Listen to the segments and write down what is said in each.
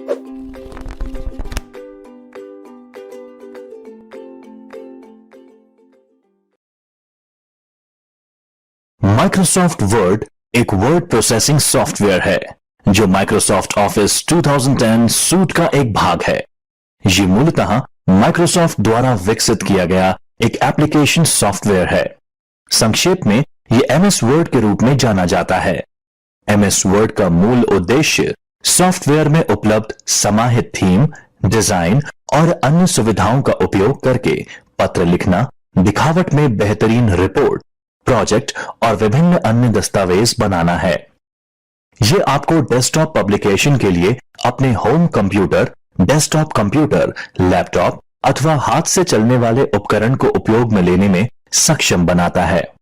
Microsoft word एक word processing software है जो माइक्रोसॉफ्ट ऑफिस 2010 सूट का एक भाग है। ये मूलतः माइक्रोसॉफ्ट द्वारा विकसित किया गया एक एप्लीकेशन सॉफ्टवेयर है। संक्षेप में ये एमएस वर्ड के रूप में जाना जाता है। एमएस वर्ड का मूल उद्देश्य सॉफ्टवेयर में उपलब्ध समाहित थीम, डिजाइन और अन्य सुविधाओं का उपयोग करके पत्र लिखना, दिखावट में बेहतरीन रिपोर्ट, प्रोजेक्ट और विभिन्न अन्य दस्तावेज बनाना है। यह आपको डेस्कटॉप पब्लिकेशन के लिए अपने home computer, desktop computer, laptop अथवा हाथ से चलने वाले उपकरण को उपयोग में लेने में सक्षम बनाता है।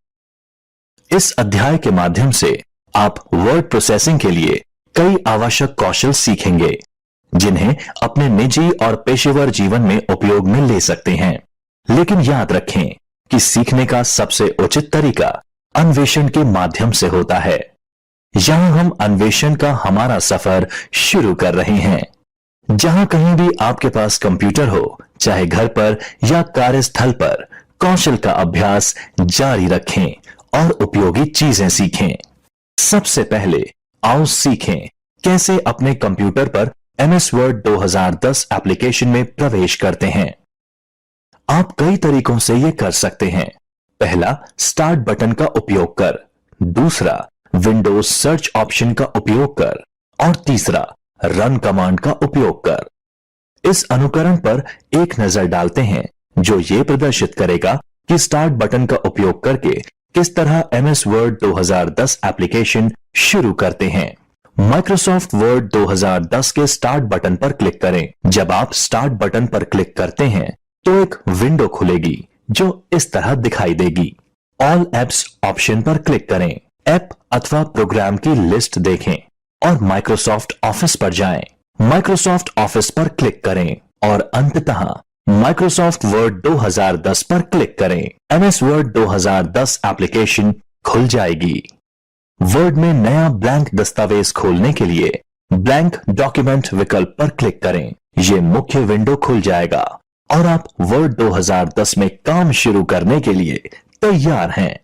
इस अध्याय के माध्यम से आप वर्ड प्रोसेसिंग के लिए कई आवश्यक कौशल सीखेंगे जिन्हें अपने निजी और पेशेवर जीवन में उपयोग में ले सकते हैं। लेकिन याद रखें कि सीखने का सबसे उचित तरीका अन्वेषण के माध्यम से होता है। यहां हम अन्वेषण का हमारा सफर शुरू कर रहे हैं। जहां कहीं भी आपके पास कंप्यूटर हो, चाहे घर पर या कार्यस्थल पर, कौशल का अभ्यास जारी रखें और उपयोगी चीजें सीखें। सबसे पहले आओ सीखें कैसे अपने कंप्यूटर पर एमएस वर्ड 2010 एप्लीकेशन में प्रवेश करते हैं। आप कई तरीकों से यह कर सकते हैं। पहला, स्टार्ट बटन का उपयोग कर। दूसरा, विंडोज सर्च ऑप्शन का उपयोग कर। और तीसरा, रन कमांड का उपयोग कर। इस अनुकरण पर एक नजर डालते हैं जो यह प्रदर्शित करेगा कि स्टार्ट बटन का उपयोग करके किस तरह एमएस वर्ड 2010 एप्लीकेशन शुरू करते हैं। माइक्रोसॉफ्ट वर्ड 2010 के स्टार्ट बटन पर क्लिक करें। जब आप स्टार्ट बटन पर क्लिक करते हैं तो एक विंडो खुलेगी जो इस तरह दिखाई देगी। ऑल एप्स ऑप्शन पर क्लिक करें। ऐप अथवा प्रोग्राम की लिस्ट देखें और माइक्रोसॉफ्ट ऑफिस पर जाएं। माइक्रोसॉफ्ट ऑफिस पर क्लिक करें और अंततः माइक्रोसॉफ्ट वर्ड 2010 पर क्लिक करें। एमएस वर्ड 2010 एप्लीकेशन खुल जाएगी। वर्ड में नया ब्लैंक दस्तावेज खोलने के लिए ब्लैंक डॉक्यूमेंट विकल्प पर क्लिक करें। यह मुख्य विंडो खुल जाएगा और आप वर्ड 2010 में काम शुरू करने के लिए तैयार हैं।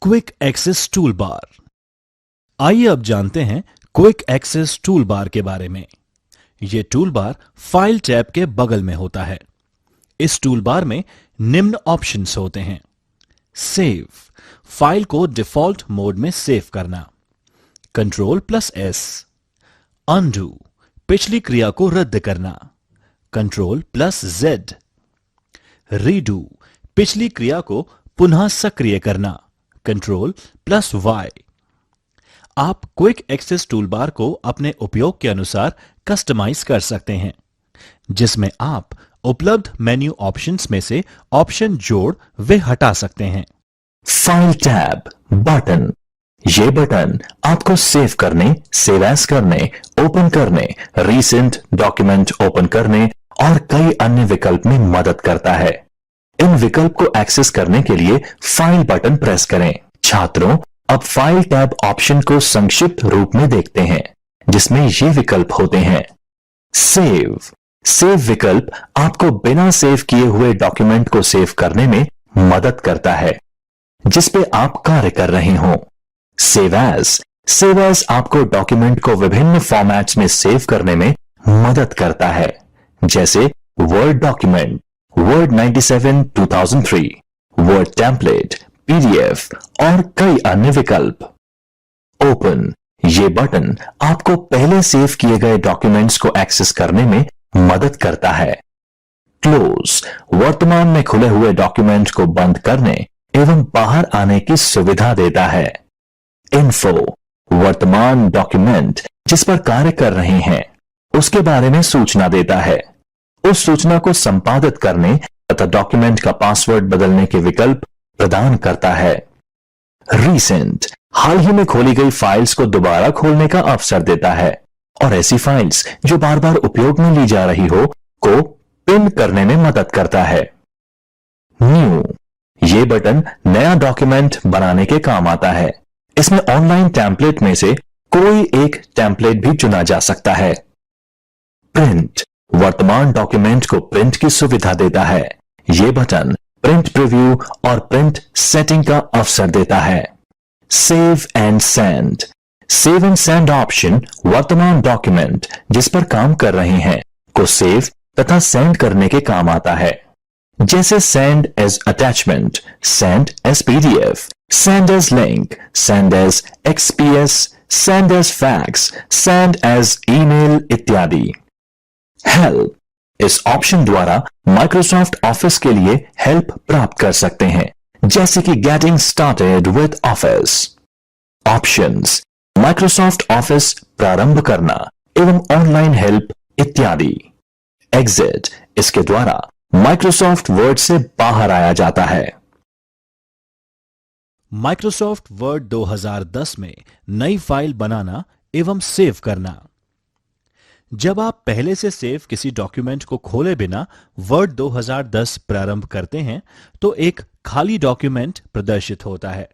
Quick access tool bar. आइए अब जानते हैं क्विक एक्सेस टूल बार के बारे में। यह टूल बार फाइल टैब के बगल में होता है। इस टूल बार में निम्न ऑप्शंस होते हैं। सेव, फाइल को डिफॉल्ट मोड में सेव करना। Ctrl+S। अनडू, पिछली क्रिया को रद्द करना। Ctrl+Z। रीडू, पिछली क्रिया को पुनः सक्रिय करना। Ctrl+Y। आप क्विक एक्सेस टूलबार को अपने उपयोग के अनुसार कस्टमाइज कर सकते हैं, जिसमें आप उपलब्ध मेन्यू ऑप्शंस में से ऑप्शन जोड़ व हटा सकते हैं। File tab button. ये बटन आपको सेव करने, सेव एज करने, ओपन करने, रीसेंट डॉक्यूमेंट ओपन करने और कई अन्य विकल्प में मदद करता है। इन विकल्प को एक्सेस करने के लिए फाइल बटन प्रेस करें। छात्रों, अब फाइल टैब ऑप्शन को संक्षिप्त रूप में देखते हैं, जिसमें ये विकल्प होते हैं। सेव। सेव विकल्प आपको बिना सेव किए हुए डॉक्यूमेंट को सेव करने में मदद करता है जिस पे आप कार्य कर रहे हो। Save as. सेव एज आपको डॉक्यूमेंट को विभिन्न फॉर्मेट्स में सेव करने में मदद करता है, जैसे word document, word 97 2003, word template, PDF और कई अन्य विकल्प। ओपन। ये बटन आपको पहले सेव किए गए डॉक्यूमेंट्स को एक्सेस करने में मदद करता है। क्लोज, वर्तमान में खुले हुए डॉक्यूमेंट को बंद करने एवं बाहर आने की सुविधा देता है। इन्फो, वर्तमान डॉक्यूमेंट जिस पर कार्य कर रहे हैं उसके बारे में सूचना देता है। उस सूचना को संपादित करने तथा डॉक्यूमेंट का पासवर्ड बदलने के विकल्प प्रदान करता है। रीसेंट, हाल ही में खोली गई फाइल्स को दोबारा खोलने का अवसर देता है और ऐसी फाइल्स जो बार बार उपयोग में ली जा रही हो को पिन करने में मदद करता है। न्यू, ये बटन नया डॉक्यूमेंट बनाने के काम आता है। इसमें ऑनलाइन टेम्पलेट में से कोई एक टेम्पलेट भी चुना जा सकता है। प्रिंट वर्तमान डॉक्यूमेंट को प्रिंट की सुविधा देता है। यह बटन प्रिंट प्रीव्यू और प्रिंट सेटिंग का अवसर देता है। Save and send save and send option वर्तमान डॉक्यूमेंट जिस पर काम कर रहे हैं को सेव तथा सेंड करने के काम आता है, जैसे send as attachment, send as PDF, send as link, send as XPS, send as fax, send as email इत्यादि। हेल्प इस ऑप्शन द्वारा माइक्रोसॉफ्ट ऑफिस के लिए हेल्प प्राप्त कर सकते हैं, जैसे कि getting started with Office. Options Microsoft Office प्रारंभ करना एवं ऑनलाइन हेल्प इत्यादि। एग्जिट इसके द्वारा माइक्रोसॉफ्ट वर्ड से बाहर आया जाता है। माइक्रोसॉफ्ट वर्ड 2010 में नई फाइल बनाना एवं सेव करना। जब आप पहले से सेव किसी डॉक्यूमेंट को खोले बिना वर्ड 2010 प्रारंभ करते हैं तो एक खाली डॉक्यूमेंट प्रदर्शित होता है,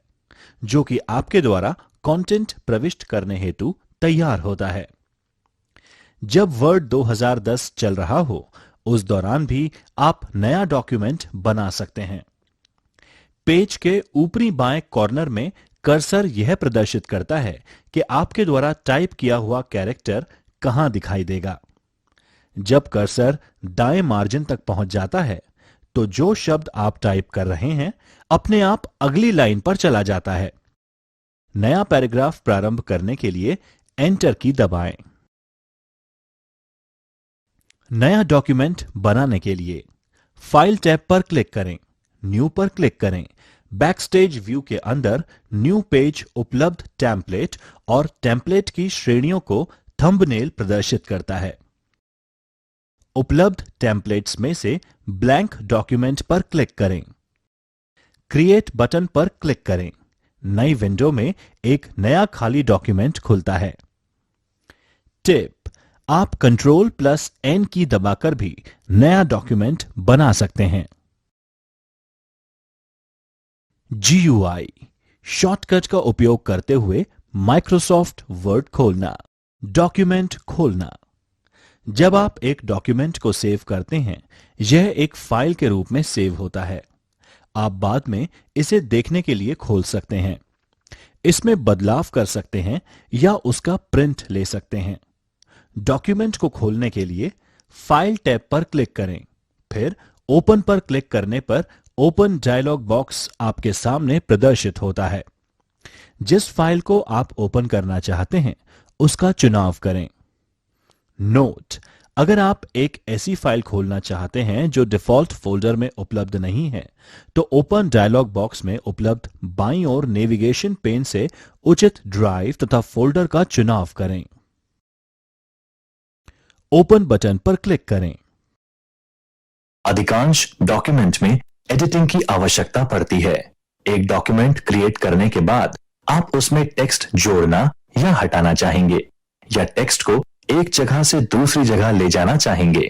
जो कि आपके द्वारा कंटेंट प्रविष्ट करने हेतु तैयार होता है। जब वर्ड 2010 चल रहा हो उस दौरान भी आप नया डॉक्यूमेंट बना सकते हैं। पेज के ऊपरी बाएं कॉर्नर में कर्सर यह प्रदर्शित करता है कि आपके द्वारा टाइप किया हुआ कैरेक्टर कहां दिखाई देगा। जब कर्सर दाएं मार्जिन तक पहुंच जाता है तो जो शब्द आप टाइप कर रहे हैं अपने आप अगली लाइन पर चला जाता है। नया पैराग्राफ प्रारंभ करने के लिए एंटर की दबाएं। नया डॉक्यूमेंट बनाने के लिए फाइल टैब पर क्लिक करें, न्यू पर क्लिक करें। बैकस्टेज व्यू के अंदर न्यू पेज उपलब्ध टेम्पलेट और टेम्पलेट की श्रेणियों को थंबनेल प्रदर्शित करता है। उपलब्ध टेम्पलेट्स में से ब्लैंक डॉक्यूमेंट पर क्लिक करें। क्रिएट बटन पर क्लिक करें। नई विंडो में एक नया खाली डॉक्यूमेंट खुलता है। टिप आप Ctrl+N की दबाकर भी नया डॉक्यूमेंट बना सकते हैं। GUI शॉर्टकट का उपयोग करते हुए माइक्रोसॉफ्ट वर्ड खोलना, डॉक्यूमेंट खोलना। जब आप एक डॉक्यूमेंट को सेव करते हैं यह एक फाइल के रूप में सेव होता है। आप बाद में इसे देखने के लिए खोल सकते हैं, इसमें बदलाव कर सकते हैं या उसका प्रिंट ले सकते हैं। डॉक्यूमेंट को खोलने के लिए फाइल टैब पर क्लिक करें, फिर ओपन पर क्लिक करने पर ओपन डायलॉग बॉक्स आपके सामने प्रदर्शित होता है। जिस फाइल को आप ओपन करना चाहते हैं उसका चुनाव करें। नोट अगर आप एक ऐसी फाइल खोलना चाहते हैं जो डिफॉल्ट फोल्डर में उपलब्ध नहीं है तो ओपन डायलॉग बॉक्स में उपलब्ध बाईं ओर नेविगेशन पेन से उचित ड्राइव तथा फोल्डर का चुनाव करें। ओपन बटन पर क्लिक करें। अधिकांश डॉक्यूमेंट में एडिटिंग की आवश्यकता पड़ती है। एक डॉक्यूमेंट क्रिएट करने के बाद आप उसमें टेक्स्ट जोड़ना या हटाना चाहेंगे या टेक्स्ट को एक जगह से दूसरी जगह ले जाना चाहेंगे।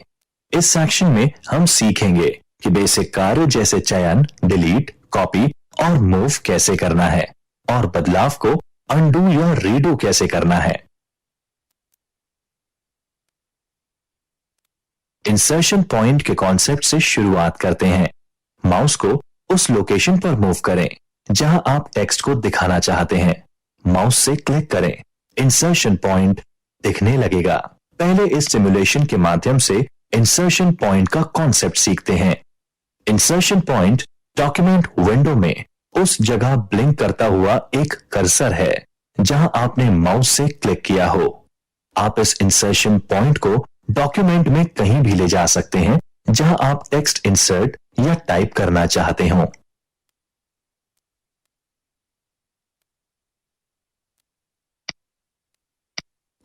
इस सेक्शन में हम सीखेंगे कि बेसिक कार्य जैसे चयन, डिलीट, कॉपी और मूव कैसे करना है और बदलाव को अनडू या रीडू कैसे करना है। इंसर्शन पॉइंट के कॉन्सेप्ट से शुरुआत करते हैं। माउस को उस लोकेशन पर मूव करें जहां आप टेक्स्ट को दिखाना चाहते हैं। माउस से क्लिक करें, इंसर्शन पॉइंट दिखने लगेगा। पहले इस सिमुलेशन के माध्यम से इंसर्शन पॉइंट का कॉन्सेप्ट सीखते हैं। इंसर्शन पॉइंट डॉक्यूमेंट विंडो में उस जगह ब्लिंक करता हुआ एक कर्सर है जहां आपने माउस से क्लिक किया हो। आप इस इंसर्शन पॉइंट को डॉक्यूमेंट में कहीं भी ले जा सकते हैं जहां आप टेक्स्ट इंसर्ट या टाइप करना चाहते हो।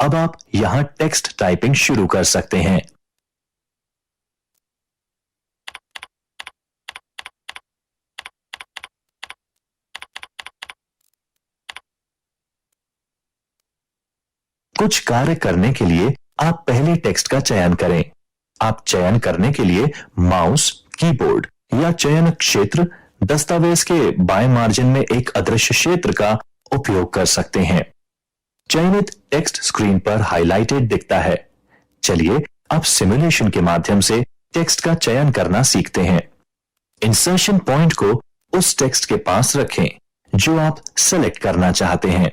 अब आप यहां टेक्स्ट टाइपिंग शुरू कर सकते हैं। कुछ कार्य करने के लिए आप पहले टेक्स्ट का चयन करें। आप चयन करने के लिए माउस, कीबोर्ड या चयन क्षेत्र, दस्तावेज के बाएं मार्जिन में एक अदृश्य क्षेत्र का उपयोग कर सकते हैं। चयनित टेक्स्ट स्क्रीन पर हाइलाइटेड दिखता है। चलिए अब सिमुलेशन के माध्यम से टेक्स्ट का चयन करना सीखते हैं। इंसर्शन पॉइंट को उस टेक्स्ट के पास रखें जो आप सेलेक्ट करना चाहते हैं।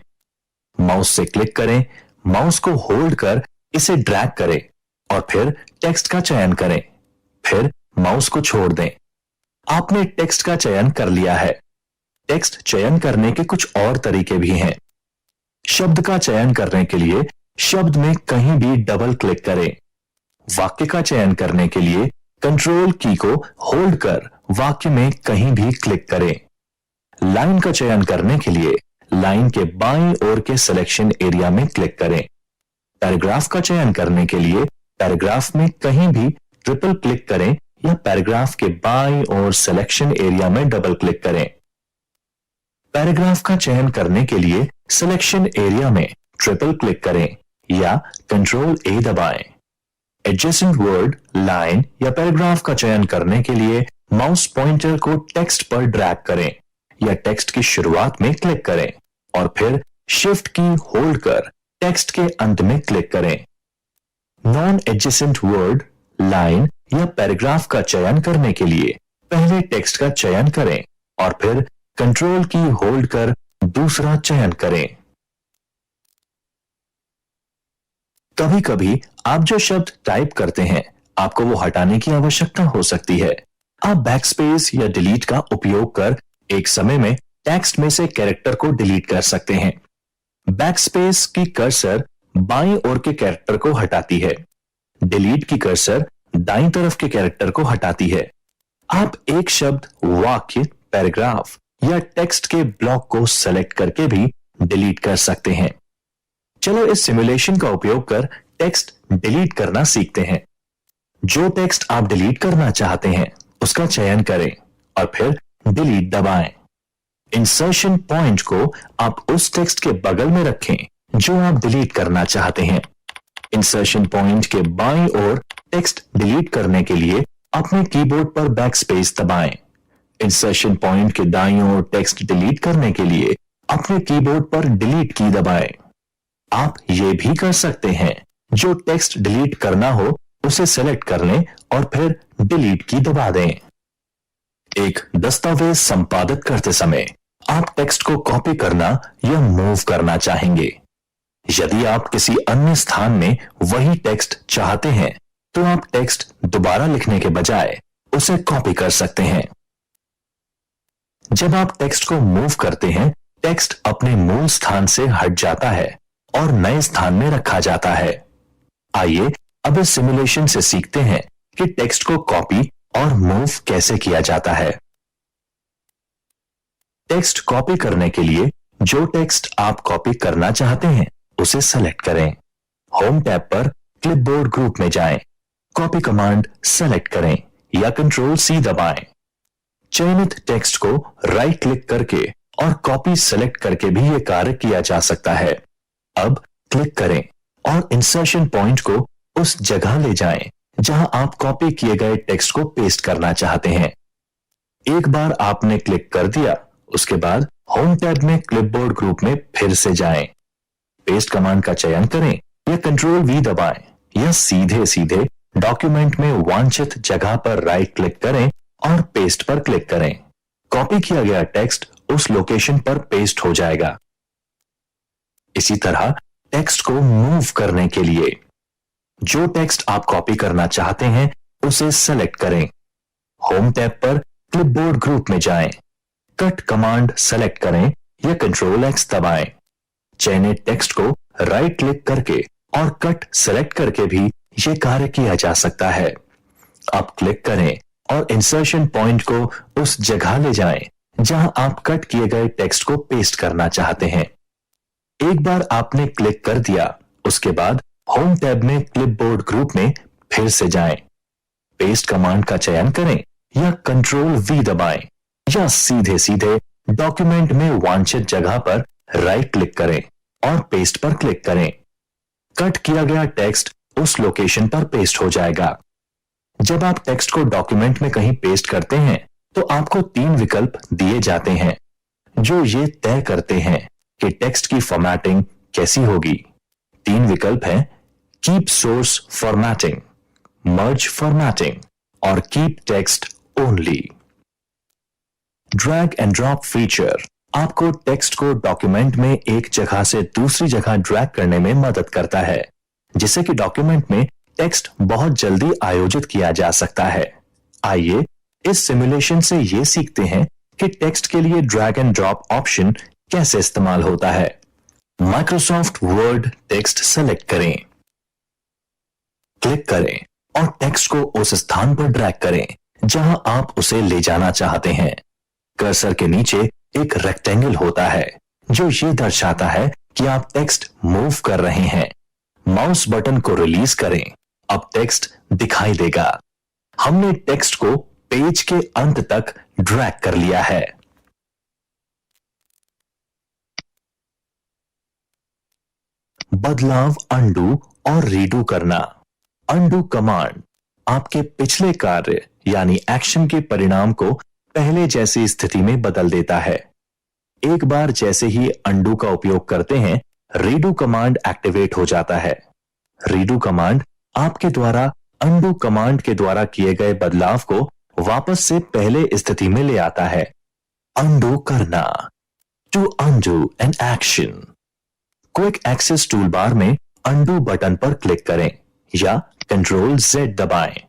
माउस से क्लिक करें, माउस को होल्ड कर इसे ड्रैग करें और फिर टेक्स्ट का चयन करें। फिर माउस को छोड़ दें। आपने टेक्स्ट का चयन कर लिया है। टेक्स्ट चयन करने के कुछ और तरीके भी हैं। शब्द का चयन करने के लिए शब्द में कहीं भी डबल क्लिक करें। वाक्य का चयन करने के लिए कंट्रोल की को होल्ड कर वाक्य में कहीं भी क्लिक करें। लाइन का चयन करने के लिए लाइन के बाईं ओर के सिलेक्शन एरिया में क्लिक करें। पैराग्राफ का चयन करने के लिए पैराग्राफ में कहीं भी ट्रिपल क्लिक करें या पैराग्राफ के बाईं ओर सिलेक्शन एरिया में डबल क्लिक करें। पैराग्राफ का चयन करने के लिए सिलेक्शन एरिया में ट्रिपल क्लिक करें या कंट्रोल ए दबाएं। एडजेसेंट वर्ड, लाइन या पैराग्राफ का चयन करने के लिए माउस पॉइंटर को टेक्स्ट पर ड्रैग करें या टेक्स्ट की शुरुआत में क्लिक करें और फिर शिफ्ट की होल्ड कर टेक्स्ट के अंत में क्लिक करें। नॉन एडजेसेंट वर्ड, लाइन या पैराग्राफ का चयन करने के लिए पहले टेक्स्ट का चयन करें और फिर कंट्रोल की होल्ड कर दूसरा चयन करें। कभी कभी आप जो शब्द टाइप करते हैं आपको वो हटाने की आवश्यकता हो सकती है। आप बैकस्पेस या डिलीट का उपयोग कर एक समय में टेक्स्ट में से कैरेक्टर को डिलीट कर सकते हैं। बैकस्पेस की कर्सर बाईं ओर के कैरेक्टर को हटाती है। डिलीट की कर्सर दाईं तरफ के कैरेक्टर को हटाती है। आप एक शब्द, वाक्य, पैराग्राफ या टेक्स्ट के ब्लॉक को सेलेक्ट करके भी डिलीट कर सकते हैं। चलो इस सिमुलेशन का उपयोग कर टेक्स्ट डिलीट करना सीखते हैं। जो टेक्स्ट आप डिलीट करना चाहते हैं उसका चयन करें और फिर डिलीट दबाएं। इंसर्शन पॉइंट को आप उस टेक्स्ट के बगल में रखें जो आप डिलीट करना चाहते हैं। इंसर्शन पॉइंट के बाईं ओर टेक्स्ट डिलीट करने के लिए अपने कीबोर्ड पर बैकस्पेस दबाएं। इंसर्शन पॉइंट के दाईं ओर टेक्स्ट डिलीट करने के लिए अपने कीबोर्ड पर डिलीट की दबाएं। आप ये भी कर सकते हैं, जो टेक्स्ट डिलीट करना हो उसे सेलेक्ट कर लें और फिर डिलीट की दबा दें। एक दस्तावेज संपादित करते समय आप टेक्स्ट को कॉपी करना या मूव करना चाहेंगे। यदि आप किसी अन्य स्थान में वही टेक्स्ट चाहते हैं तो आप टेक्स्ट दोबारा लिखने के बजाय उसे कॉपी कर सकते हैं। जब आप टेक्स्ट को मूव करते हैं, टेक्स्ट अपने मूल स्थान से हट जाता है और नए स्थान में रखा जाता है। आइए अब इस सिमुलेशन से सीखते हैं कि टेक्स्ट को कॉपी और मूव कैसे किया जाता है। टेक्स्ट कॉपी करने के लिए जो टेक्स्ट आप कॉपी करना चाहते हैं उसे सेलेक्ट करें। होम टैब पर क्लिपबोर्ड ग्रुप में जाएं, कॉपी कमांड सेलेक्ट करें या कंट्रोल सी दबाएं। चयनित टेक्स्ट को राइट क्लिक करके और कॉपी सेलेक्ट करके भी यह कार्य किया जा सकता है। अब क्लिक करें और इंसर्शन पॉइंट को उस जगह ले जाएं जहां आप कॉपी किए गए टेक्स्ट को पेस्ट करना चाहते हैं। एक बार आपने क्लिक कर दिया, उसके बाद होम टैब में क्लिपबोर्ड ग्रुप में फिर से जाएं। पेस्ट कमांड का चयन करें या कंट्रोल वी दबाएं या सीधे सीधे डॉक्यूमेंट में वांछित जगह पर राइट क्लिक करें और पेस्ट पर क्लिक करें। कॉपी किया गया टेक्स्ट उस लोकेशन पर पेस्ट हो जाएगा। इसी तरह टेक्स्ट को मूव करने के लिए जो टेक्स्ट आप कॉपी करना चाहते हैं उसे सेलेक्ट करें। होम टैब पर क्लिपबोर्ड ग्रुप में जाएं, कट कमांड सेलेक्ट करें या कंट्रोल एक्स दबाएं। चयनित टेक्स्ट को राइट क्लिक करके और कट सेलेक्ट करके भी यह कार्य किया जा सकता है। अब क्लिक करें और इंसर्शन पॉइंट को उस जगह ले जाएं जहां आप कट किए गए टेक्स्ट को पेस्ट करना चाहते हैं। एक बार आपने क्लिक कर दिया, उसके बाद होम टैब में क्लिपबोर्ड ग्रुप में फिर से जाएं। पेस्ट कमांड का चयन करें या कंट्रोल वी दबाएं या सीधे सीधे डॉक्यूमेंट में वांछित जगह पर राइट क्लिक करें और पेस्ट पर क्लिक करें। कट किया गया टेक्स्ट उस लोकेशन पर पेस्ट हो जाएगा। जब आप टेक्स्ट को डॉक्यूमेंट में कहीं पेस्ट करते हैं तो आपको 3 विकल्प दिए जाते हैं जो ये तय करते हैं कि टेक्स्ट की फॉर्मेटिंग कैसी होगी। 3 विकल्प हैं: कीप सोर्स फॉर्मेटिंग, मर्ज फॉर्मेटिंग और keep text only. Drag and drop feature आपको टेक्स्ट को डॉक्यूमेंट में एक जगह से दूसरी जगह ड्रैग करने में मदद करता है, जिससे कि डॉक्यूमेंट में टेक्स्ट बहुत जल्दी आयोजित किया जा सकता है। आइए इस सिमुलेशन से यह सीखते हैं कि टेक्स्ट के लिए ड्रैग एंड ड्रॉप ऑप्शन कैसे इस्तेमाल होता है। माइक्रोसॉफ्ट वर्ड टेक्स्ट सेलेक्ट करें, क्लिक करें और टेक्स्ट को उस स्थान पर ड्रैग करें जहां आप उसे ले जाना चाहते हैं। कर्सर के नीचे एक रेक्टेंगल होता है जो ये दर्शाता है कि आप टेक्स्ट मूव कर रहे हैं। माउस बटन को रिलीज करें, अब टेक्स्ट दिखाई देगा। हमने टेक्स्ट को पेज के अंत तक ड्रैग कर लिया है। बदलाव अंडू और रीडू करना। अंडू कमांड आपके पिछले कार्य यानी एक्शन के परिणाम को पहले जैसी स्थिति में बदल देता है। एक बार जैसे ही अंडू का उपयोग करते हैं, रीडू कमांड एक्टिवेट हो जाता है। रीडू कमांड आपके द्वारा अंडू कमांड के द्वारा किए गए बदलाव को वापस से पहले स्थिति में ले आता है। अंडू करना, to undo an action. Quick access toolbar में अंडू बटन पर क्लिक करें या कंट्रोल Z दबाएं।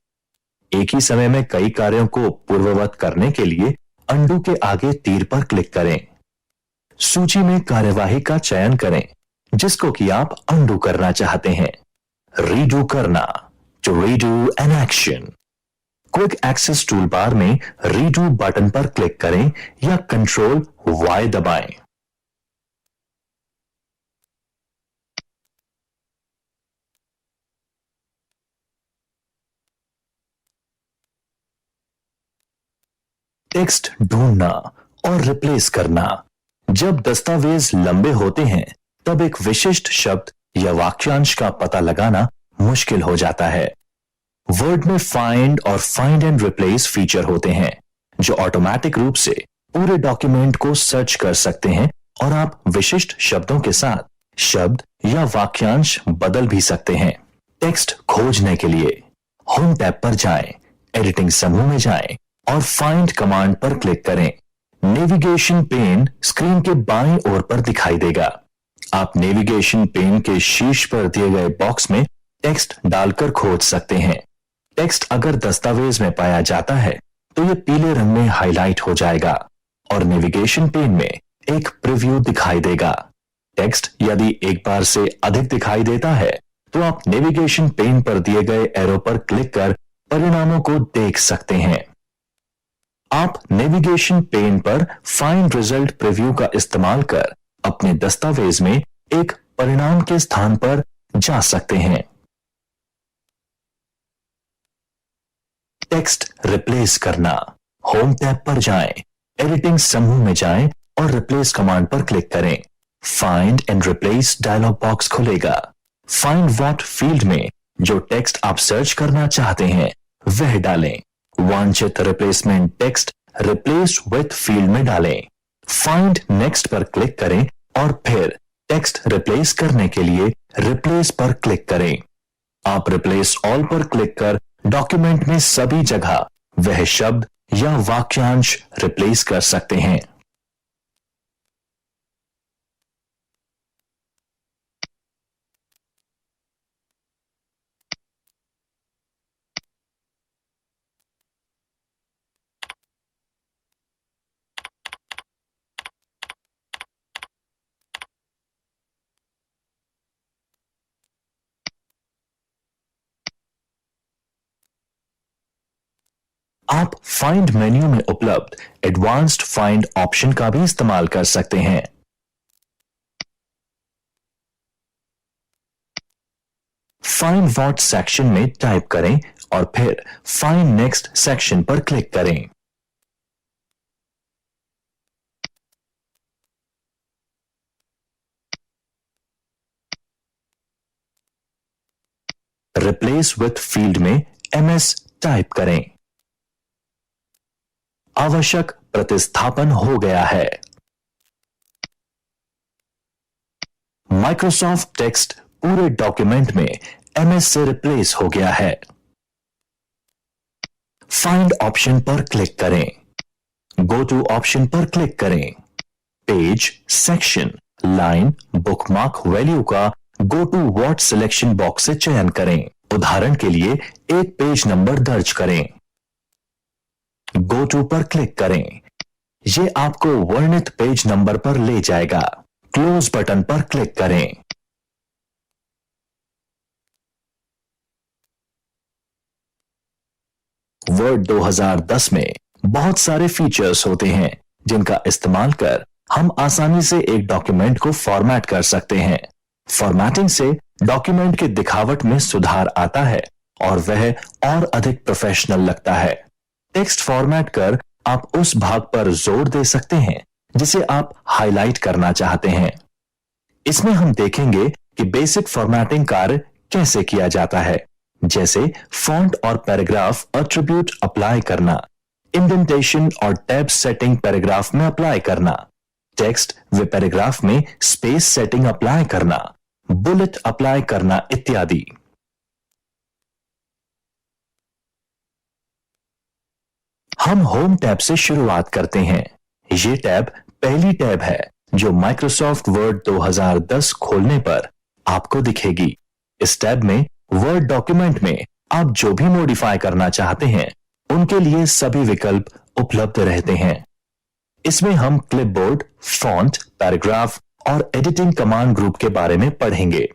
एक ही समय में कई कार्यों को पूर्ववत करने के लिए अंडू के आगे तीर पर क्लिक करें। सूची में कार्यवाही का चयन करें जिसको कि आप अंडू करना चाहते हैं। रीडू करना, to redo an action. Quick access toolbar में रीडू बटन पर क्लिक करें या कंट्रोल Y दबाएं। टेक्स्ट ढूंढना और रिप्लेस करना। जब दस्तावेज लंबे होते हैं तब एक विशिष्ट शब्द या वाक्यांश का पता लगाना मुश्किल हो जाता है। वर्ड में फाइंड और फाइंड एंड रिप्लेस फीचर होते हैं जो ऑटोमेटिक रूप से पूरे डॉक्यूमेंट को सर्च कर सकते हैं और आप विशिष्ट शब्दों के साथ शब्द या वाक्यांश बदल भी सकते हैं। टेक्स्ट खोजने के लिए होम टैब पर जाएं, एडिटिंग समूह में जाएं और फाइंड कमांड पर क्लिक करें। नेविगेशन पेन स्क्रीन के बाईं ओर पर दिखाई देगा। आप नेविगेशन पेन के शीर्ष पर दिए गए बॉक्स में टेक्स्ट डालकर खोज सकते हैं। टेक्स्ट अगर दस्तावेज में पाया जाता है तो यह पीले रंग में हाईलाइट हो जाएगा और नेविगेशन पेन में एक प्रीव्यू दिखाई देगा। टेक्स्ट यदि एक बार से अधिक दिखाई देता है तो आप नेविगेशन पेन पर दिए गए एरो पर क्लिक कर परिणामों को देख सकते हैं। आप नेविगेशन पेन पर फाइंड रिजल्ट प्रीव्यू का इस्तेमाल कर अपने दस्तावेज में एक परिणाम के स्थान पर जा सकते हैं। टेक्स्ट रिप्लेस करना, होम टैब पर जाएं, एडिटिंग समूह में जाएं और रिप्लेस कमांड पर क्लिक करें। Find and replace dialog box खुलेगा। फाइंड व्हाट फील्ड में जो टेक्स्ट आप सर्च करना चाहते हैं वह डालें। वांछित replacement text replace with field में डालें। फाइंड नेक्स्ट पर क्लिक करें और फिर टेक्स्ट रिप्लेस करने के लिए रिप्लेस पर क्लिक करें। आप रिप्लेस ऑल पर क्लिक कर डॉक्यूमेंट में सभी जगह वह शब्द या वाक्यांश रिप्लेस कर सकते हैं। आप फाइंड मेन्यू में उपलब्ध एडवांस्ड फाइंड ऑप्शन का भी इस्तेमाल कर सकते हैं। फाइंड व्हाट सेक्शन में टाइप करें और फिर फाइंड नेक्स्ट सेक्शन पर क्लिक करें। रिप्लेस विथ फील्ड में MS टाइप करें। आवश्यक प्रतिस्थापन हो गया है। माइक्रोसॉफ्ट टेक्स्ट पूरे डॉक्यूमेंट में MS से रिप्लेस हो गया है। फाइंड ऑप्शन पर क्लिक करें, गो टू ऑप्शन पर क्लिक करें, page, section, line, bookmark value का go to what selection box से चयन करें। उदाहरण के लिए एक पेज नंबर दर्ज करें, गो टू पर क्लिक करें। यह आपको वर्णित पेज नंबर पर ले जाएगा। क्लोज बटन पर क्लिक करें। वर्ड 2010 में बहुत सारे फीचर्स होते हैं जिनका इस्तेमाल कर हम आसानी से एक डॉक्यूमेंट को फॉर्मेट कर सकते हैं। फॉर्मेटिंग से डॉक्यूमेंट की दिखावट में सुधार आता है और वह और अधिक प्रोफेशनल लगता है। टेक्स्ट फॉर्मेट कर आप उस भाग पर जोर दे सकते हैं जिसे आप हाईलाइट करना चाहते हैं। इसमें हम देखेंगे कि बेसिक फॉर्मेटिंग कार्य कैसे किया जाता है, जैसे फॉन्ट और पैराग्राफ एट्रिब्यूट अप्लाई करना, इंडेंटेशन और टैब सेटिंग पैराग्राफ में अप्लाई करना, टेक्स्ट व पैराग्राफ में स्पेस सेटिंग अप्लाई करना, बुलेट अप्लाई करना इत्यादि। हम होम टैब से शुरुआत करते हैं। ये टैब पहली टैब है जो माइक्रोसॉफ्ट वर्ड 2010 खोलने पर आपको दिखेगी। इस टैब में वर्ड डॉक्यूमेंट में आप जो भी मॉडिफाई करना चाहते हैं उनके लिए सभी विकल्प उपलब्ध रहते हैं। इसमें हम क्लिपबोर्ड, फॉन्ट, पैराग्राफ और एडिटिंग कमांड ग्रुप के बारे में पढ़ेंगे।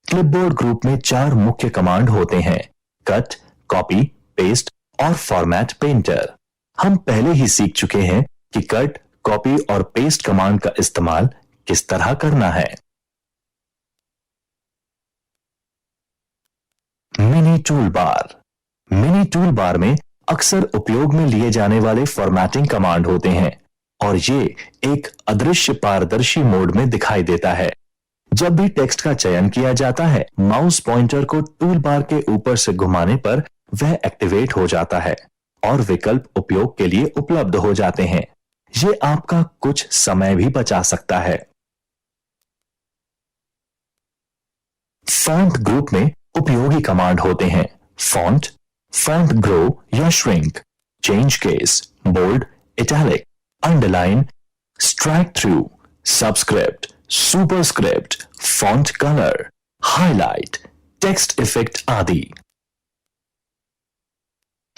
क्लिपबोर्ड ग्रुप में 4 मुख्य कमांड होते हैं: कट, कॉपी, पेस्ट और फॉर्मेट पेंटर। हम पहले ही सीख चुके हैं कि कट, कॉपी और पेस्ट कमांड का इस्तेमाल किस तरह करना है। Mini tool bar. Mini tool bar में अक्सर उपयोग में लिए जाने वाले फॉर्मेटिंग कमांड होते हैं और ये एक अदृश्य पारदर्शी मोड में दिखाई देता है। जब भी टेक्स्ट का चयन किया जाता है, माउस पॉइंटर को टूल बार के ऊपर से घुमाने पर वह एक्टिवेट हो जाता है और विकल्प उपयोग के लिए उपलब्ध हो जाते हैं। ये आपका कुछ समय भी बचा सकता है। फॉन्ट ग्रुप में उपयोगी कमांड होते हैं: फॉन्ट, फॉन्ट ग्रो या shrink, change case, bold, italic, underline, strike through, subscript, superscript, font colour, highlight, text effect आदि।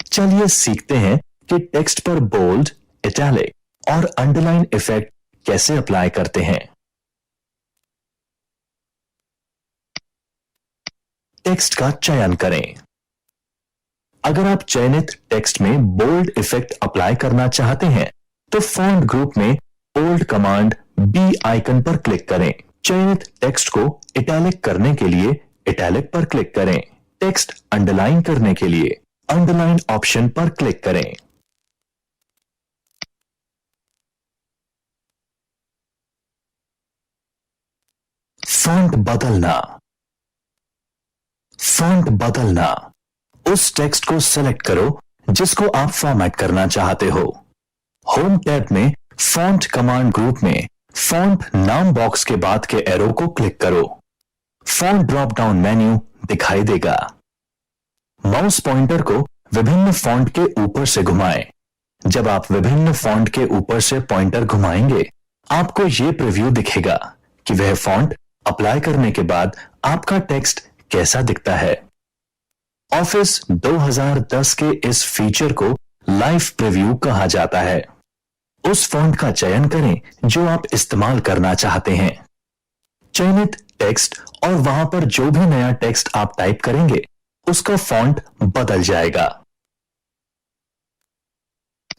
चलिए सीखते हैं कि टेक्स्ट पर बोल्ड, इटैलिक और अंडरलाइन इफेक्ट कैसे अप्लाई करते हैं। टेक्स्ट का चयन करें। अगर आप चयनित टेक्स्ट में बोल्ड इफेक्ट अप्लाई करना चाहते हैं तो फॉन्ट ग्रुप में बोल्ड कमांड बी आइकन पर क्लिक करें। चयनित टेक्स्ट को इटैलिक करने के लिए इटैलिक पर क्लिक करें। टेक्स्ट अंडरलाइन करने के लिए अंडरलाइन ऑप्शन पर क्लिक करें। फॉन्ट बदलना। फॉन्ट बदलना। उस टेक्स्ट को सेलेक्ट करो जिसको आप फॉर्मेट करना चाहते हो। होम टैब में फॉन्ट कमांड ग्रुप में फॉन्ट नाम बॉक्स के बाद के एरो को क्लिक करो। फॉन्ट ड्रॉप डाउन मेन्यू दिखाई देगा। माउस पॉइंटर को विभिन्न फॉन्ट के ऊपर से घुमाएं। जब आप विभिन्न फॉन्ट के ऊपर से पॉइंटर घुमाएंगे आपको यह प्रीव्यू दिखेगा कि वह फॉन्ट अप्लाई करने के बाद आपका टेक्स्ट कैसा दिखता है। ऑफिस 2010 के इस फीचर को लाइव प्रीव्यू कहा जाता है। उस फॉन्ट का चयन करें जो आप इस्तेमाल करना चाहते हैं। चयनित टेक्स्ट और वहां पर जो भी नया टेक्स्ट आप टाइप करेंगे उसका फॉन्ट बदल जाएगा।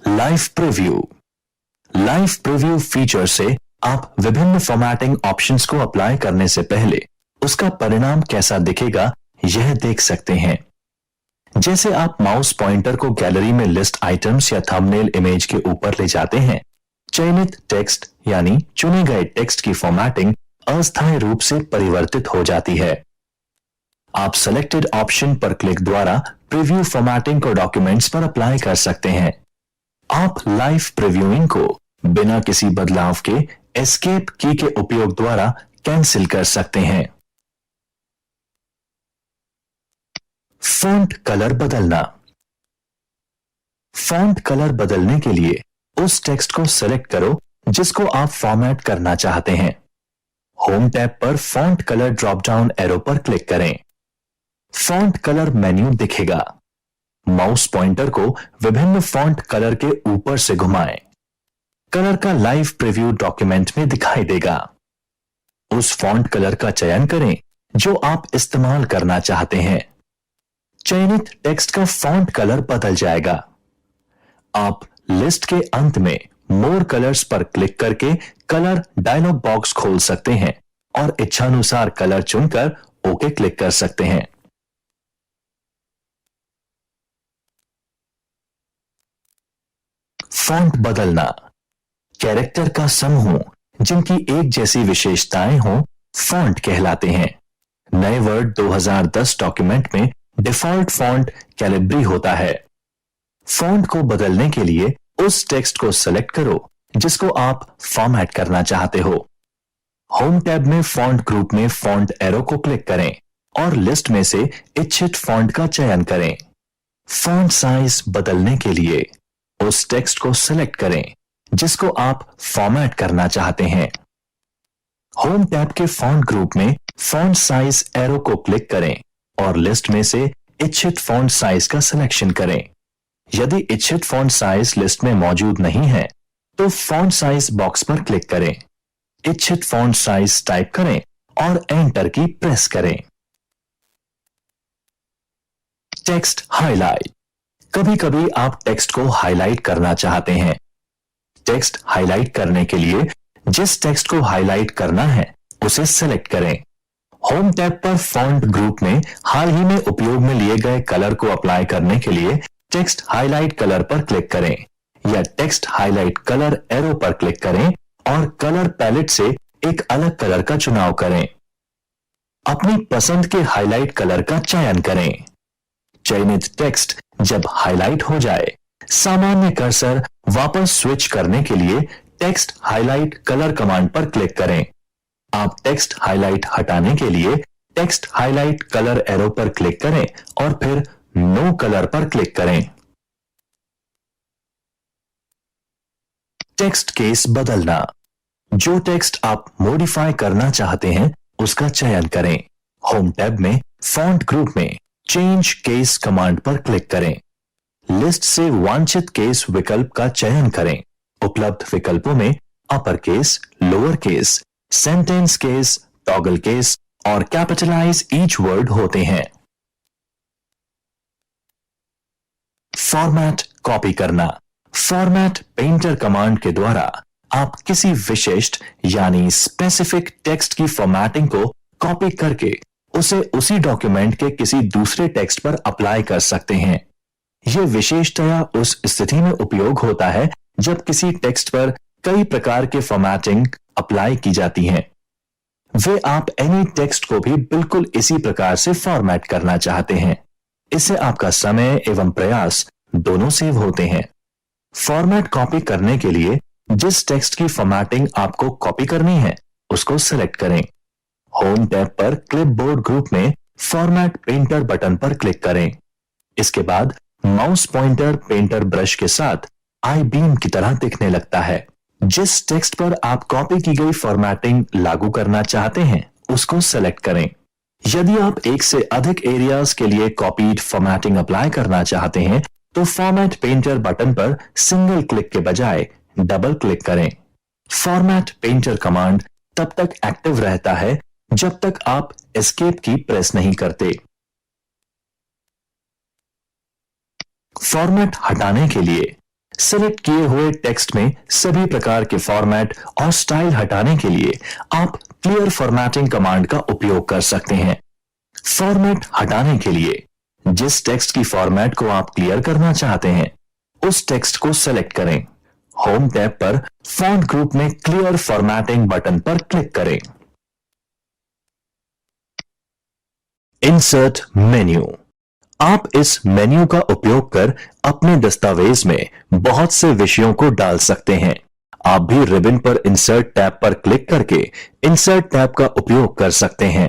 Live preview. Live preview feature से आप विभिन्न फॉर्मेटिंग ऑप्शंस को अप्लाई करने से पहले उसका परिणाम कैसा दिखेगा यह देख सकते हैं। जैसे आप माउस पॉइंटर को गैलरी में लिस्ट आइटम्स या थंबनेल इमेज के ऊपर ले जाते हैं, चयनित टेक्स्ट यानी चुने गए टेक्स्ट की फॉर्मेटिंग अस्थायी रूप से परिवर्तित हो जाती है। आप सेलेक्टेड ऑप्शन पर क्लिक द्वारा प्रीव्यू फॉर्मेटिंग को डॉक्यूमेंट्स पर अप्लाई कर सकते हैं। आप लाइव प्रीव्यूइंग को बिना किसी बदलाव के एस्केप की के उपयोग द्वारा कैंसिल कर सकते हैं। फॉन्ट कलर बदलना। फॉन्ट कलर बदलने के लिए उस टेक्स्ट को सेलेक्ट करो जिसको आप फॉर्मेट करना चाहते हैं। होम टैब पर font colour drop down arrow पर क्लिक करें। फॉन्ट कलर मेन्यू दिखेगा। माउस पॉइंटर को विभिन्न फॉन्ट कलर के ऊपर से घुमाएं। कलर का लाइव प्रीव्यू डॉक्यूमेंट में दिखाई देगा। उस फॉन्ट कलर का चयन करें जो आप इस्तेमाल करना चाहते हैं। चयनित टेक्स्ट का फॉन्ट कलर बदल जाएगा। आप लिस्ट के अंत में मोर कलर्स पर क्लिक करके कलर डायलॉग बॉक्स खोल सकते हैं और इच्छानुसार कलर चुनकर ओके क्लिक कर सकते हैं। फॉन्ट बदलना। कैरेक्टर का समूह जिनकी एक जैसी विशेषताएं हो फॉन्ट कहलाते हैं। नए वर्ड 2010 डॉक्यूमेंट में डिफॉल्ट फॉन्ट कैलिब्री होता है। फॉन्ट को बदलने के लिए उस टेक्स्ट को सेलेक्ट करो जिसको आप फॉर्मेट करना चाहते हो। होम टैब में फॉन्ट ग्रुप में फॉन्ट एरो को क्लिक करें और लिस्ट में से इच्छित फॉन्ट का चयन करें। फॉन्ट साइज बदलने के लिए उस टेक्स्ट को सेलेक्ट करें जिसको आप फॉर्मेट करना चाहते हैं। होम टैब के फॉन्ट ग्रुप में फॉन्ट साइज एरो को क्लिक करें और लिस्ट में से इच्छित फॉन्ट साइज का सिलेक्शन करें। यदि इच्छित फॉन्ट साइज लिस्ट में मौजूद नहीं है तो फॉन्ट साइज बॉक्स पर क्लिक करें। इच्छित फॉन्ट साइज टाइप करें और एंटर की प्रेस करें। Text highlight. कभी कभी आप टेक्स्ट को हाईलाइट करना चाहते हैं। टेक्स्ट हाईलाइट करने के लिए जिस टेक्स्ट को हाईलाइट करना है उसे सेलेक्ट करें। होम टैब पर फॉन्ट ग्रुप में हाल ही में उपयोग में लिए गए कलर को अप्लाई करने के लिए टेक्स्ट हाईलाइट कलर पर क्लिक करें या टेक्स्ट हाईलाइट कलर एरो पर क्लिक करें और कलर पैलेट से एक अलग कलर का चुनाव करें। अपनी पसंद के हाईलाइट कलर का चयन करें। चयनित टेक्स्ट जब हाईलाइट हो जाए सामान्य कर्सर वापस स्विच करने के लिए टेक्स्ट हाईलाइट कलर कमांड पर क्लिक करें। आप टेक्स्ट हाईलाइट हटाने के लिए टेक्स्ट हाईलाइट कलर एरो पर क्लिक करें और फिर नो कलर पर क्लिक करें। टेक्स्ट केस बदलना। जो टेक्स्ट आप मॉडिफाई करना चाहते हैं उसका चयन करें। होम टैब में फॉन्ट ग्रुप में चेंज केस कमांड पर क्लिक करें। लिस्ट से वांछित केस विकल्प का चयन करें। उपलब्ध विकल्पों में upper case, lower case, sentence case, toggle case और कैपिटलाइज ईच वर्ड होते हैं। फॉर्मेट कॉपी करना। फॉर्मेट पेंटर कमांड के द्वारा आप किसी विशिष्ट यानी स्पेसिफिक टेक्स्ट की फॉर्मेटिंग को कॉपी करके उसे उसी डॉक्यूमेंट के किसी दूसरे टेक्स्ट पर अप्लाई कर सकते हैं। यह विशेषतया उस स्थिति में उपयोग होता है जब किसी टेक्स्ट पर कई प्रकार के फॉर्मेटिंग अप्लाई की जाती हैं। वे आप एनी टेक्स्ट को भी बिल्कुल इसी प्रकार से फॉर्मेट करना चाहते हैं। इससे आपका समय एवं प्रयास दोनों सेव होते हैं। फॉर्मेट कॉपी करने के लिए जिस टेक्स्ट की फॉर्मेटिंग आपको कॉपी करनी है उसको सेलेक्ट करें। होम टैब पर क्लिपबोर्ड ग्रुप में फॉर्मेट पेंटर बटन पर क्लिक करें। इसके बाद माउस पॉइंटर पेंटर ब्रश के साथ आई बीम की तरह दिखने लगता है। जिस टेक्स्ट पर आप कॉपी की गई फॉर्मेटिंग लागू करना चाहते हैं उसको सेलेक्ट करें। यदि आप एक से अधिक एरियाज के लिए कॉपीड फॉर्मेटिंग अप्लाई करना चाहते हैं तो फॉर्मेट पेंटर बटन पर सिंगल क्लिक के बजाय डबल क्लिक करें। फॉर्मेट पेंटर कमांड तब तक एक्टिव रहता है जब तक आप एस्केप की प्रेस नहीं करते। फॉर्मेट हटाने के लिए सेलेक्ट किए हुए टेक्स्ट में सभी प्रकार के फॉर्मेट और स्टाइल हटाने के लिए आप क्लियर फॉर्मेटिंग कमांड का उपयोग कर सकते हैं। फॉर्मेट हटाने के लिए जिस टेक्स्ट की फॉर्मेट को आप क्लियर करना चाहते हैं उस टेक्स्ट को सेलेक्ट करें। होम टैब पर फॉन्ट ग्रुप में क्लियर फॉर्मेटिंग बटन पर क्लिक करें। Insert menu. आप इस मेन्यू का उपयोग कर अपने दस्तावेज में बहुत से विषयों को डाल सकते हैं। आप भी रिबन पर इंसर्ट टैब पर क्लिक करके इंसर्ट टैब का उपयोग कर सकते हैं।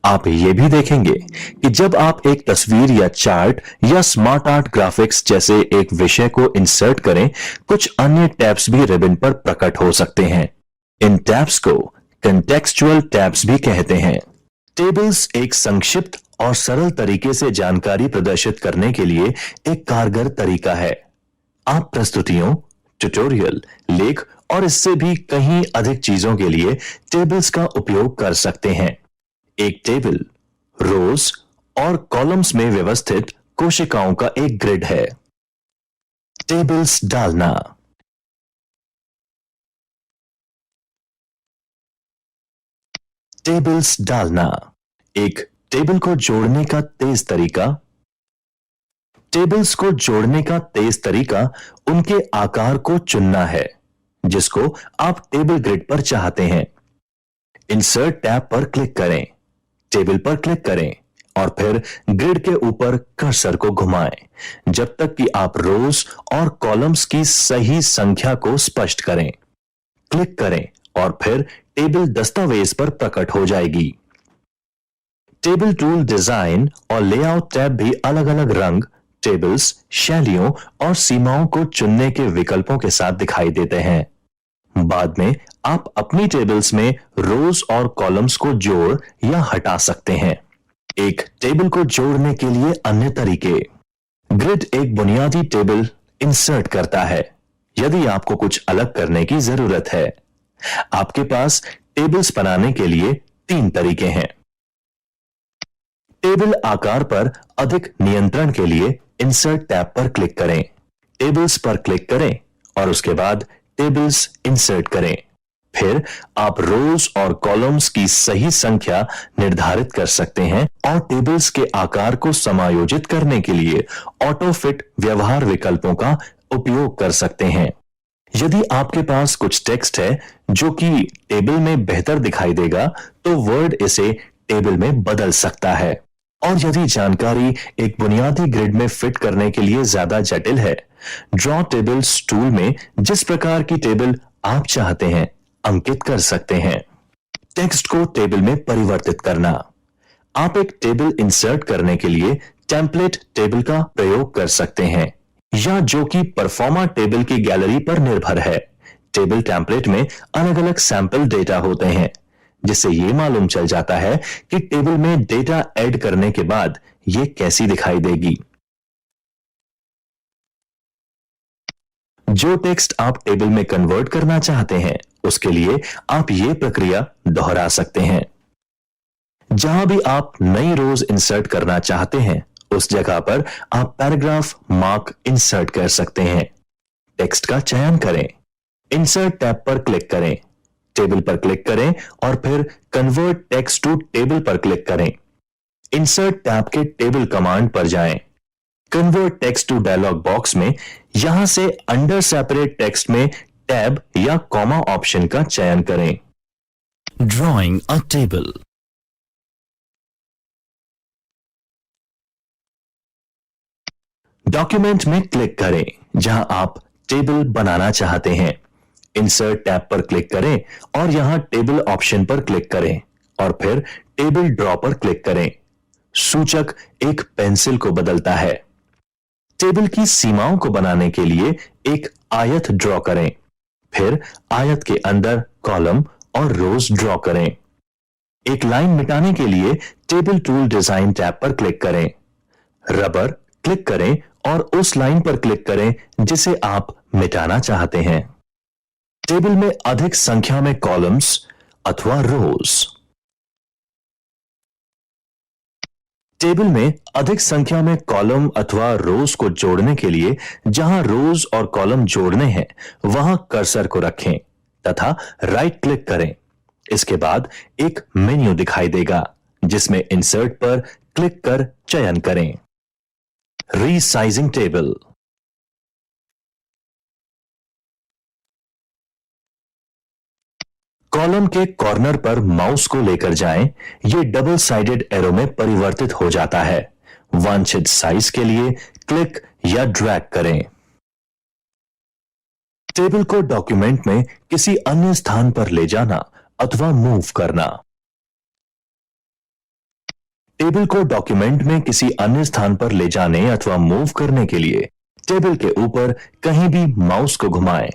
आप ये भी देखेंगे कि जब आप एक तस्वीर या चार्ट या स्मार्ट आर्ट ग्राफिक्स जैसे एक विषय को इंसर्ट करें, कुछ अन्य टैब्स भी रिबन पर प्रकट हो सकते हैं। इन टैब्स को कंटेक्सचुअल टैब्स भी कहते हैं। टेबल्स एक संक्षिप्त और सरल तरीके से जानकारी प्रदर्शित करने के लिए एक कारगर तरीका है। आप प्रस्तुतियों, ट्यूटोरियल, लेख और इससे भी कहीं अधिक चीजों के लिए टेबल्स का उपयोग कर सकते हैं। एक टेबल रोज और कॉलम्स में व्यवस्थित कोशिकाओं का एक ग्रिड है। टेबल्स डालना। टेबल्स डालना एक टेबल को जोड़ने का तेज तरीका। टेबल्स को जोड़ने का तेज तरीका उनके आकार को चुनना है जिसको आप टेबल ग्रिड पर चाहते हैं। इंसर्ट टैब पर क्लिक करें, टेबल पर क्लिक करें और फिर ग्रिड के ऊपर कर्सर को घुमाएं जब तक कि आप रोज और कॉलम्स की सही संख्या को स्पष्ट करें। क्लिक करें और फिर टेबल दस्तावेज पर प्रकट हो जाएगी। टेबल टूल डिजाइन और लेआउट टैब भी अलग अलग रंग, टेबल्स, शैलियों और सीमाओं को चुनने के विकल्पों के साथ दिखाई देते हैं। बाद में आप अपनी टेबल्स में रोज और कॉलम्स को जोड़ या हटा सकते हैं। एक टेबल को जोड़ने के लिए अन्य तरीके। ग्रिड एक बुनियादी टेबल इंसर्ट करता है यदि आपको कुछ अलग करने की जरूरत है। आपके पास टेबल्स बनाने के लिए 3 तरीके हैं। टेबल आकार पर अधिक नियंत्रण के लिए इंसर्ट टैब पर क्लिक करें, टेबल्स पर क्लिक करें और उसके बाद टेबल्स इंसर्ट करें। फिर आप रोज और कॉलम्स की सही संख्या निर्धारित कर सकते हैं और टेबल्स के आकार को समायोजित करने के लिए ऑटो फिट व्यवहार विकल्पों का उपयोग कर सकते हैं। यदि आपके पास कुछ टेक्स्ट है जो कि टेबल में बेहतर दिखाई देगा, तो वर्ड इसे टेबल में बदल सकता है। और यदि जानकारी एक बुनियादी ग्रिड में फिट करने के लिए ज्यादा जटिल है, ड्रॉ टेबल्स टूल में जिस प्रकार की टेबल आप चाहते हैं अंकित कर सकते हैं। टेक्स्ट को टेबल में परिवर्तित करना। आप एक टेबल इंसर्ट करने के लिए टेम्पलेट टेबल का प्रयोग कर सकते हैं या जो कि परफॉर्मा टेबल की गैलरी पर निर्भर है। टेबल टेम्पलेट में अलग अलग सैंपल डेटा होते हैं जिससे यह मालूम चल जाता है कि टेबल में डेटा ऐड करने के बाद यह कैसी दिखाई देगी। जो टेक्स्ट आप टेबल में कन्वर्ट करना चाहते हैं उसके लिए आप यह प्रक्रिया दोहरा सकते हैं। जहां भी आप नई रोज इंसर्ट करना चाहते हैं उस जगह पर आप पैराग्राफ मार्क इंसर्ट कर सकते हैं। टेक्स्ट का चयन करें, इंसर्ट टैब पर क्लिक करें, टेबल पर क्लिक करें और फिर कन्वर्ट टेक्स्ट टू टेबल पर क्लिक करें। इंसर्ट टैब के टेबल कमांड पर जाएं। Convert text to dialog box में यहां से अंडर सेपरेट टेक्स्ट में टैब या कॉमा ऑप्शन का चयन करें। Drawing a table. डॉक्यूमेंट में क्लिक करें जहां आप टेबल बनाना चाहते हैं। इंसर्ट टैब पर क्लिक करें और यहां टेबल ऑप्शन पर क्लिक करें और फिर टेबल ड्रॉ पर क्लिक करें। सूचक एक पेंसिल को बदलता है। टेबल की सीमाओं को बनाने के लिए एक आयत ड्रॉ करें, फिर आयत के अंदर कॉलम और रोज ड्रॉ करें। एक लाइन मिटाने के लिए टेबल टूल डिजाइन टैब पर क्लिक करें, रबर क्लिक करें और उस लाइन पर क्लिक करें जिसे आप मिटाना चाहते हैं। टेबल में अधिक संख्या में कॉलम्स अथवा रोज। टेबल में अधिक संख्या में कॉलम अथवा रोज को जोड़ने के लिए जहां रोज और कॉलम जोड़ने हैं वहां कर्सर को रखें तथा राइट क्लिक करें। इसके बाद एक मेन्यू दिखाई देगा जिसमें इंसर्ट पर क्लिक कर चयन करें। Resizing table. कॉलम के कॉर्नर पर माउस को लेकर जाएं, यह डबल साइडेड एरो में परिवर्तित हो जाता है। वांछित साइज के लिए क्लिक या ड्रैग करें। टेबल को डॉक्यूमेंट में किसी अन्य स्थान पर ले जाना अथवा मूव करना। टेबल को डॉक्यूमेंट में किसी अन्य स्थान पर ले जाने अथवा मूव करने के लिए टेबल के ऊपर कहीं भी माउस को घुमाएं।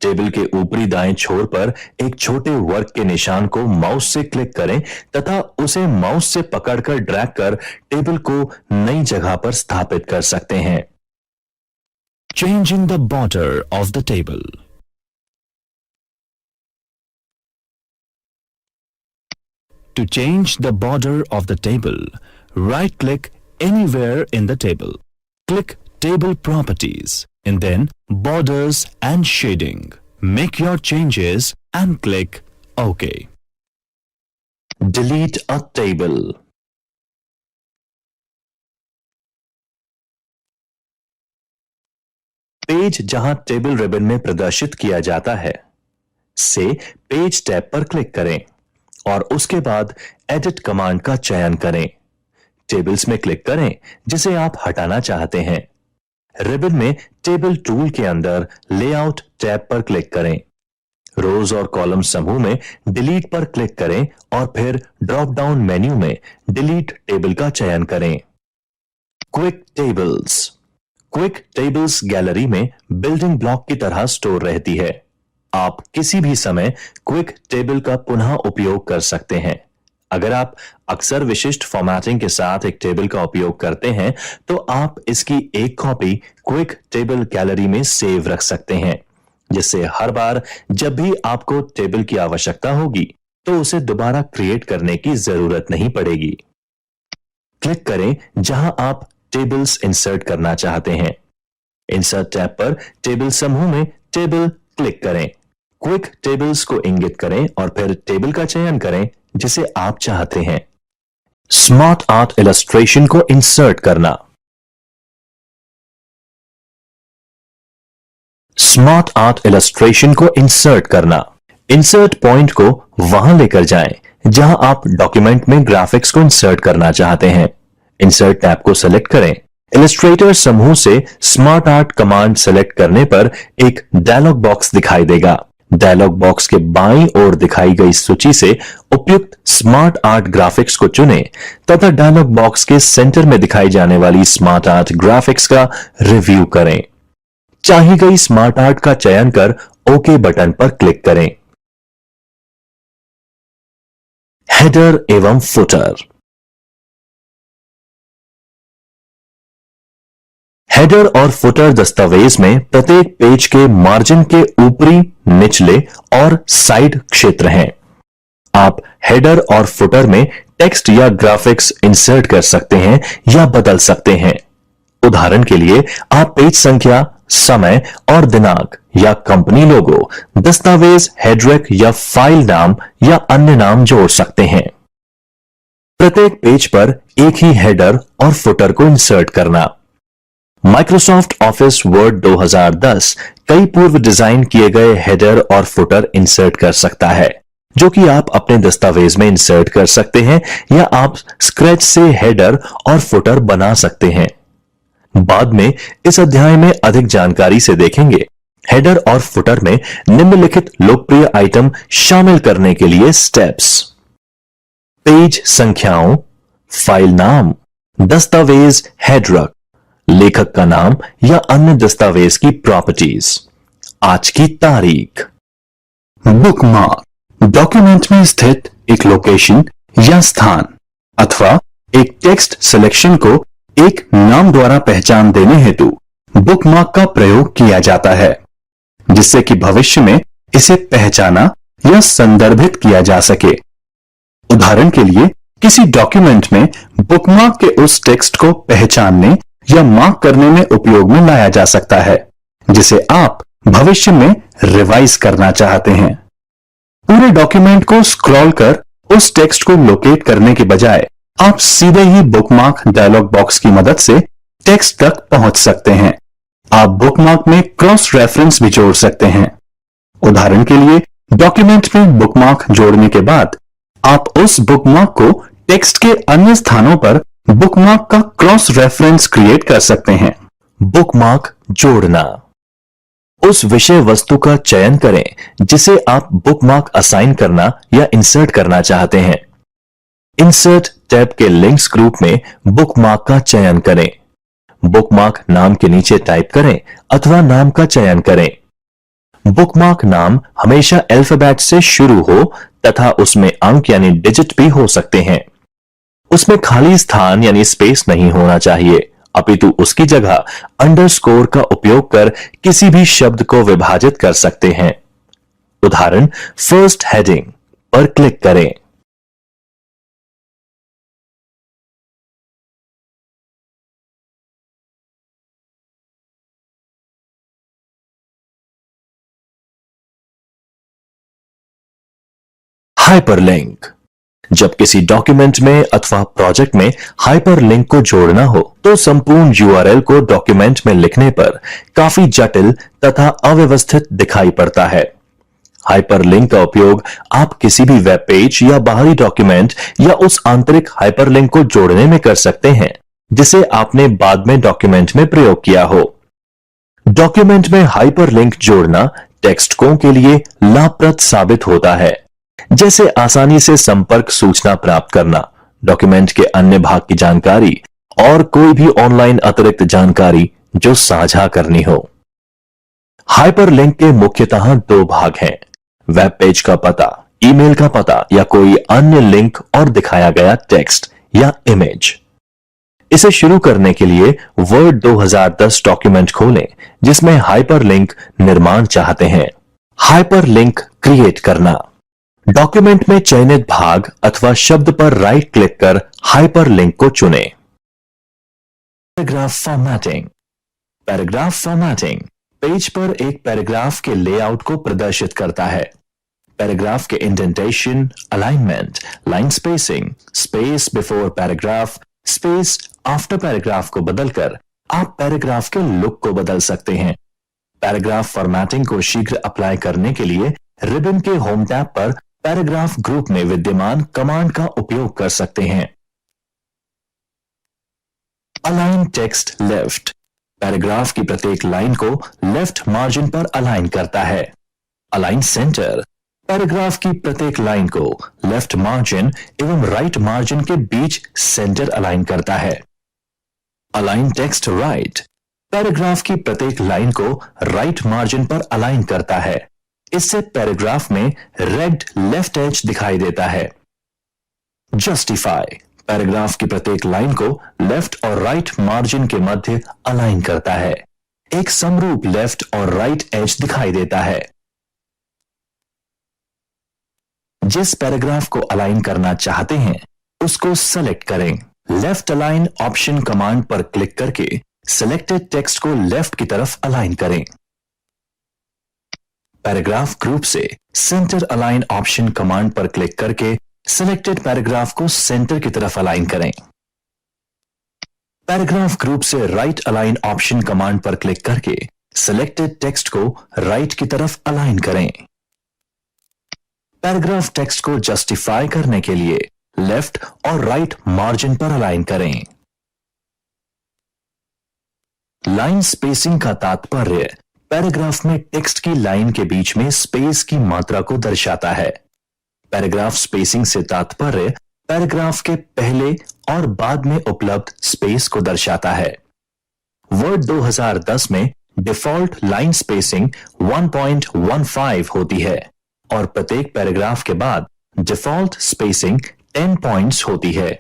टेबल के ऊपरी दाएं छोर पर एक छोटे वर्क के निशान को माउस से क्लिक करें तथा उसे माउस से पकड़कर ड्रैग कर टेबल को नई जगह पर स्थापित कर सकते हैं। Changing the border of the table. To change the border of the table, right-click anywhere in the table. Click Table Properties and then Borders and Shading. Make your changes and click OK. Delete a table. Page जहां table ribbon में प्रदर्शित किया जाता है से page tab पर click करें और उसके बाद एडिट कमांड का चयन करें। टेबल्स में क्लिक करें जिसे आप हटाना चाहते हैं। रिबन में टेबल टूल के अंदर लेआउट टैब पर क्लिक करें। रोज और कॉलम समूह में डिलीट पर क्लिक करें और फिर ड्रॉप डाउन मेन्यू में डिलीट टेबल का चयन करें। Quick tables. Quick tables gallery में बिल्डिंग ब्लॉक की तरह स्टोर रहती है। आप किसी भी समय क्विक टेबल का पुनः उपयोग कर सकते हैं। अगर आप अक्सर विशिष्ट फॉर्मेटिंग के साथ एक टेबल का उपयोग करते हैं तो आप इसकी एक कॉपी क्विक टेबल गैलरी में सेव रख सकते हैं, जिससे हर बार जब भी आपको टेबल की आवश्यकता होगी तो उसे दोबारा क्रिएट करने की जरूरत नहीं पड़ेगी। क्लिक करें जहां आप टेबल्स इंसर्ट करना चाहते हैं। इंसर्ट टैब पर टेबल समूह में टेबल क्लिक करें। क्विक टेबल्स को इंगित करें और फिर टेबल का चयन करें जिसे आप चाहते हैं। स्मार्ट आर्ट इलस्ट्रेशन को इंसर्ट करना। स्मार्ट आर्ट इलस्ट्रेशन को इंसर्ट करना। इंसर्ट पॉइंट को वहां लेकर जाएं जहां आप डॉक्यूमेंट में ग्राफिक्स को इंसर्ट करना चाहते हैं। इंसर्ट टैब को सेलेक्ट करें। इलस्ट्रेटर समूह से स्मार्ट आर्ट कमांड सेलेक्ट करने पर एक डायलॉग बॉक्स दिखाई देगा। डायलॉग बॉक्स के बाईं ओर दिखाई गई सूची से उपयुक्त स्मार्ट आर्ट ग्राफिक्स को चुनें तथा डायलॉग बॉक्स के सेंटर में दिखाई जाने वाली स्मार्ट आर्ट ग्राफिक्स का रिव्यू करें। चाही गई स्मार्ट आर्ट का चयन कर ओके बटन पर क्लिक करें। हेडर एवं फुटर। हेडर और फुटर दस्तावेज में प्रत्येक पेज के मार्जिन के ऊपरी, निचले और साइड क्षेत्र हैं। आप हेडर और फुटर में टेक्स्ट या ग्राफिक्स इंसर्ट कर सकते हैं या बदल सकते हैं। उदाहरण के लिए आप पेज संख्या, समय और दिनांक या कंपनी लोगो, दस्तावेज हेडरेक या फाइल नाम या अन्य नाम जोड़ सकते हैं। प्रत्येक पेज पर एक ही हेडर और फुटर को इंसर्ट करना। माइक्रोसॉफ्ट ऑफिस वर्ड 2010 कई पूर्व डिजाइन किए गए हेडर और फुटर इंसर्ट कर सकता है, जो कि आप अपने दस्तावेज में इंसर्ट कर सकते हैं या आप स्क्रैच से हेडर और फुटर बना सकते हैं। बाद में इस अध्याय में अधिक जानकारी से देखेंगे। हेडर और फुटर में निम्नलिखित लोकप्रिय आइटम शामिल करने के लिए स्टेप्स। पेज संख्याओं, फाइल नाम, दस्तावेज हेडरक, लेखक का नाम या अन्य दस्तावेज की प्रॉपर्टीज। आज की तारीख। बुकमार्क डॉक्यूमेंट में स्थित एक लोकेशन या स्थान अथवा एक टेक्स्ट सिलेक्शन को एक नाम द्वारा पहचान देने हेतु बुकमार्क का प्रयोग किया जाता है, जिससे कि भविष्य में इसे पहचाना या संदर्भित किया जा सके। उदाहरण के लिए किसी डॉक्यूमेंट में बुकमार्क के उस टेक्स्ट को पहचानने या मार्क करने में उपयोग में लाया जा सकता है, जिसे आप भविष्य में रिवाइज करना चाहते हैं। पूरे डॉक्यूमेंट को स्क्रॉल कर उस टेक्स्ट को लोकेट करने के बजाय आप सीधे ही बुकमार्क डायलॉग बॉक्स की मदद से टेक्स्ट तक पहुंच सकते हैं। आप बुकमार्क में क्रॉस रेफरेंस भी जोड़ सकते हैं। उदाहरण के लिए डॉक्यूमेंट में बुकमार्क जोड़ने के बाद आप उस बुकमार्क को टेक्स्ट के अन्य स्थानों पर बुकमार्क का क्रॉस रेफरेंस क्रिएट कर सकते हैं। बुकमार्क जोड़ना। उस विषय वस्तु का चयन करें जिसे आप बुकमार्क असाइन करना या इंसर्ट करना चाहते हैं। इंसर्ट टैब के लिंक्स ग्रुप में बुकमार्क का चयन करें। बुकमार्क नाम के नीचे टाइप करें अथवा नाम का चयन करें। बुकमार्क नाम हमेशा अल्फाबेट से शुरू हो तथा उसमें अंक यानी डिजिट भी हो सकते हैं। उसमें खाली स्थान यानी स्पेस नहीं होना चाहिए, अपितु उसकी जगह अंडरस्कोर का उपयोग कर किसी भी शब्द को विभाजित कर सकते हैं। उदाहरण फर्स्ट हेडिंग पर क्लिक करें। हाइपरलिंक। जब किसी डॉक्यूमेंट में अथवा प्रोजेक्ट में हाइपरलिंक को जोड़ना हो तो संपूर्ण यूआरएल को डॉक्यूमेंट में लिखने पर काफी जटिल तथा अव्यवस्थित दिखाई पड़ता है। हाइपरलिंक का उपयोग आप किसी भी वेब पेज या बाहरी डॉक्यूमेंट या उस आंतरिक हाइपरलिंक को जोड़ने में कर सकते हैं जिसे आपने बाद में डॉक्यूमेंट में प्रयोग किया हो। डॉक्यूमेंट में हाइपरलिंक जोड़ना टेक्स्टकों के लिए लाभप्रद साबित होता है, जैसे आसानी से संपर्क सूचना प्राप्त करना, डॉक्यूमेंट के अन्य भाग की जानकारी और कोई भी ऑनलाइन अतिरिक्त जानकारी जो साझा करनी हो। हाइपरलिंक के मुख्यतः दो भाग हैं, वेब पेज का पता, ईमेल का पता या कोई अन्य लिंक और दिखाया गया टेक्स्ट या इमेज। इसे शुरू करने के लिए वर्ड 2010 डॉक्यूमेंट खोलें जिसमें हाइपरलिंक निर्माण चाहते हैं। हाइपरलिंक क्रिएट करना। डॉक्यूमेंट में चयनित भाग अथवा शब्द पर राइट क्लिक कर हाइपरलिंक को चुनें। Paragraph formatting. Paragraph formatting page पर एक पैराग्राफ के लेआउट को प्रदर्शित करता है। पैराग्राफ के indentation, alignment, line spacing, space before paragraph, space after paragraph को बदलकर आप पैराग्राफ के लुक को बदल सकते हैं। पैराग्राफ फॉर्मेटिंग को शीघ्र अप्लाई करने के लिए रिबन के होम टैब पर पैराग्राफ ग्रुप में विद्यमान कमांड का उपयोग कर सकते हैं। Align text left. पैराग्राफ की प्रत्येक लाइन को लेफ्ट मार्जिन पर अलाइन करता है। Align centre. पैराग्राफ की प्रत्येक लाइन को लेफ्ट मार्जिन एवं राइट मार्जिन के बीच सेंटर अलाइन करता है। Align text right. पैराग्राफ की प्रत्येक लाइन को राइट मार्जिन पर अलाइन करता है। इससे पैराग्राफ में रेड लेफ्ट एज दिखाई देता है। जस्टिफाई। पैराग्राफ की प्रत्येक लाइन को लेफ्ट और राइट मार्जिन के मध्य अलाइन करता है। एक समरूप लेफ्ट और राइट एज दिखाई देता है। जिस पैराग्राफ को अलाइन करना चाहते हैं उसको सेलेक्ट करें। लेफ्ट अलाइन ऑप्शन कमांड पर क्लिक करके सिलेक्टेड टेक्स्ट को लेफ्ट की तरफ अलाइन करें। पैराग्राफ ग्रुप से सेंटर अलाइन ऑप्शन कमांड पर क्लिक करके सिलेक्टेड पैराग्राफ को सेंटर की तरफ अलाइन करें। पैराग्राफ ग्रुप से राइट अलाइन ऑप्शन कमांड पर क्लिक करके सिलेक्टेड टेक्स्ट को राइट की तरफ अलाइन करें। पैराग्राफ टेक्स्ट को जस्टिफाई करने के लिए लेफ्ट और राइट मार्जिन पर अलाइन करें। लाइन स्पेसिंग का तात्पर्य पैराग्राफ में टेक्स्ट की लाइन के बीच में स्पेस की मात्रा को दर्शाता है। पैराग्राफ स्पेसिंग से तात्पर्य पैराग्राफ के पहले और बाद में उपलब्ध स्पेस को दर्शाता है। वर्ड 2010 में डिफॉल्ट लाइन स्पेसिंग 1.15 होती है और प्रत्येक पैराग्राफ के बाद डिफॉल्ट स्पेसिंग 10 पॉइंट्स होती है।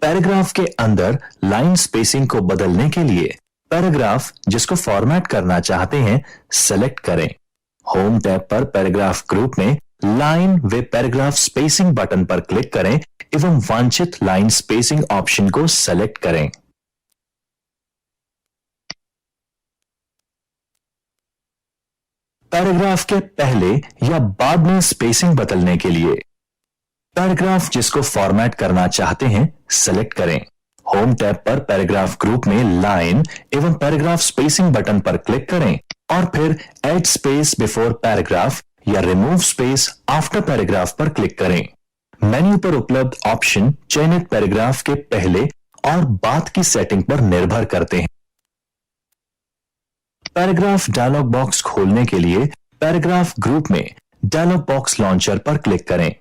पैराग्राफ के अंदर लाइन स्पेसिंग को बदलने के लिए पैराग्राफ जिसको फॉर्मेट करना चाहते हैं सेलेक्ट करें। होम टैब पर पैराग्राफ ग्रुप में लाइन व पैराग्राफ स्पेसिंग बटन पर क्लिक करें एवं वांछित लाइन स्पेसिंग ऑप्शन को सेलेक्ट करें। पैराग्राफ के पहले या बाद में स्पेसिंग बदलने के लिए पैराग्राफ जिसको फॉर्मेट करना चाहते हैं सेलेक्ट करें। होम टैब पर पैराग्राफ ग्रुप में लाइन एवं पैराग्राफ स्पेसिंग बटन पर क्लिक करें और फिर ऐड स्पेस बिफोर पैराग्राफ या रिमूव स्पेस आफ्टर पैराग्राफ पर क्लिक करें। मेन्यू पर उपलब्ध ऑप्शन चयनित पैराग्राफ के पहले और बाद की सेटिंग पर निर्भर करते हैं। पैराग्राफ डायलॉग बॉक्स खोलने के लिए पैराग्राफ ग्रुप में डायलॉग बॉक्स लॉन्चर पर क्लिक करें।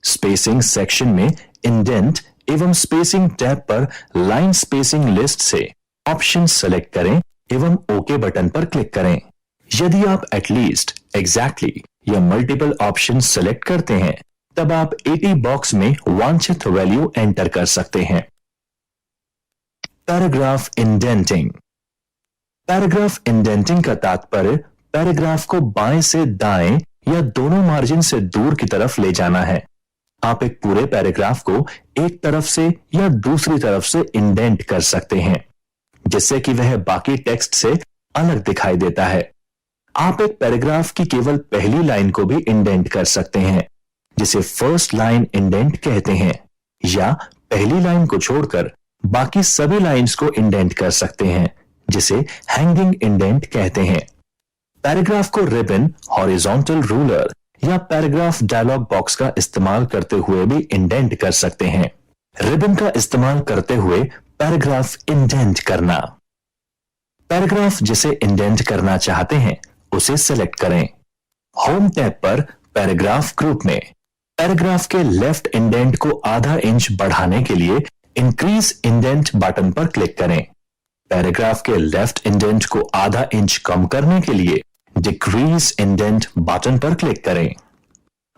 स्पेसिंग सेक्शन में इंडेंट एवं स्पेसिंग टैब पर लाइन स्पेसिंग लिस्ट से ऑप्शन सेलेक्ट करें एवं ओके बटन पर क्लिक करें। यदि आप एटलीस्ट, एग्जैक्टली या मल्टीपल ऑप्शन सेलेक्ट करते हैं तब आप 80 बॉक्स में वांछित वैल्यू एंटर कर सकते हैं। Paragraph indenting. पैराग्राफ इंडेंटिंग का तात्पर्य पैराग्राफ को बाएं से दाएं या दोनों मार्जिन से दूर की तरफ ले जाना है। आप एक पूरे पैराग्राफ को एक तरफ से या दूसरी तरफ से इंडेंट कर सकते हैं जिससे कि वह बाकी टेक्स्ट से अलग दिखाई देता है। आप एक पैराग्राफ की केवल पहली लाइन को भी इंडेंट कर सकते हैं जिसे फर्स्ट लाइन इंडेंट कहते हैं, या पहली लाइन को छोड़कर बाकी सभी लाइंस को इंडेंट कर सकते हैं जिसे हैंगिंग इंडेंट कहते हैं। पैराग्राफ को रिबन, हॉरिजॉन्टल रूलर या पैराग्राफ डायलॉग बॉक्स का इस्तेमाल करते हुए भी इंडेंट कर सकते हैं। रिबन का इस्तेमाल करते हुए पैराग्राफ इंडेंट करना। पैराग्राफ जिसे इंडेंट करना चाहते हैं उसे सेलेक्ट करें। होम टैब पर पैराग्राफ ग्रुप में पैराग्राफ के लेफ्ट इंडेंट को आधा इंच बढ़ाने के लिए इंक्रीज इंडेंट बटन पर क्लिक करें। पैराग्राफ के लेफ्ट इंडेंट को आधा इंच कम करने के लिए डिक्रीज इंडेंट बटन पर क्लिक करें।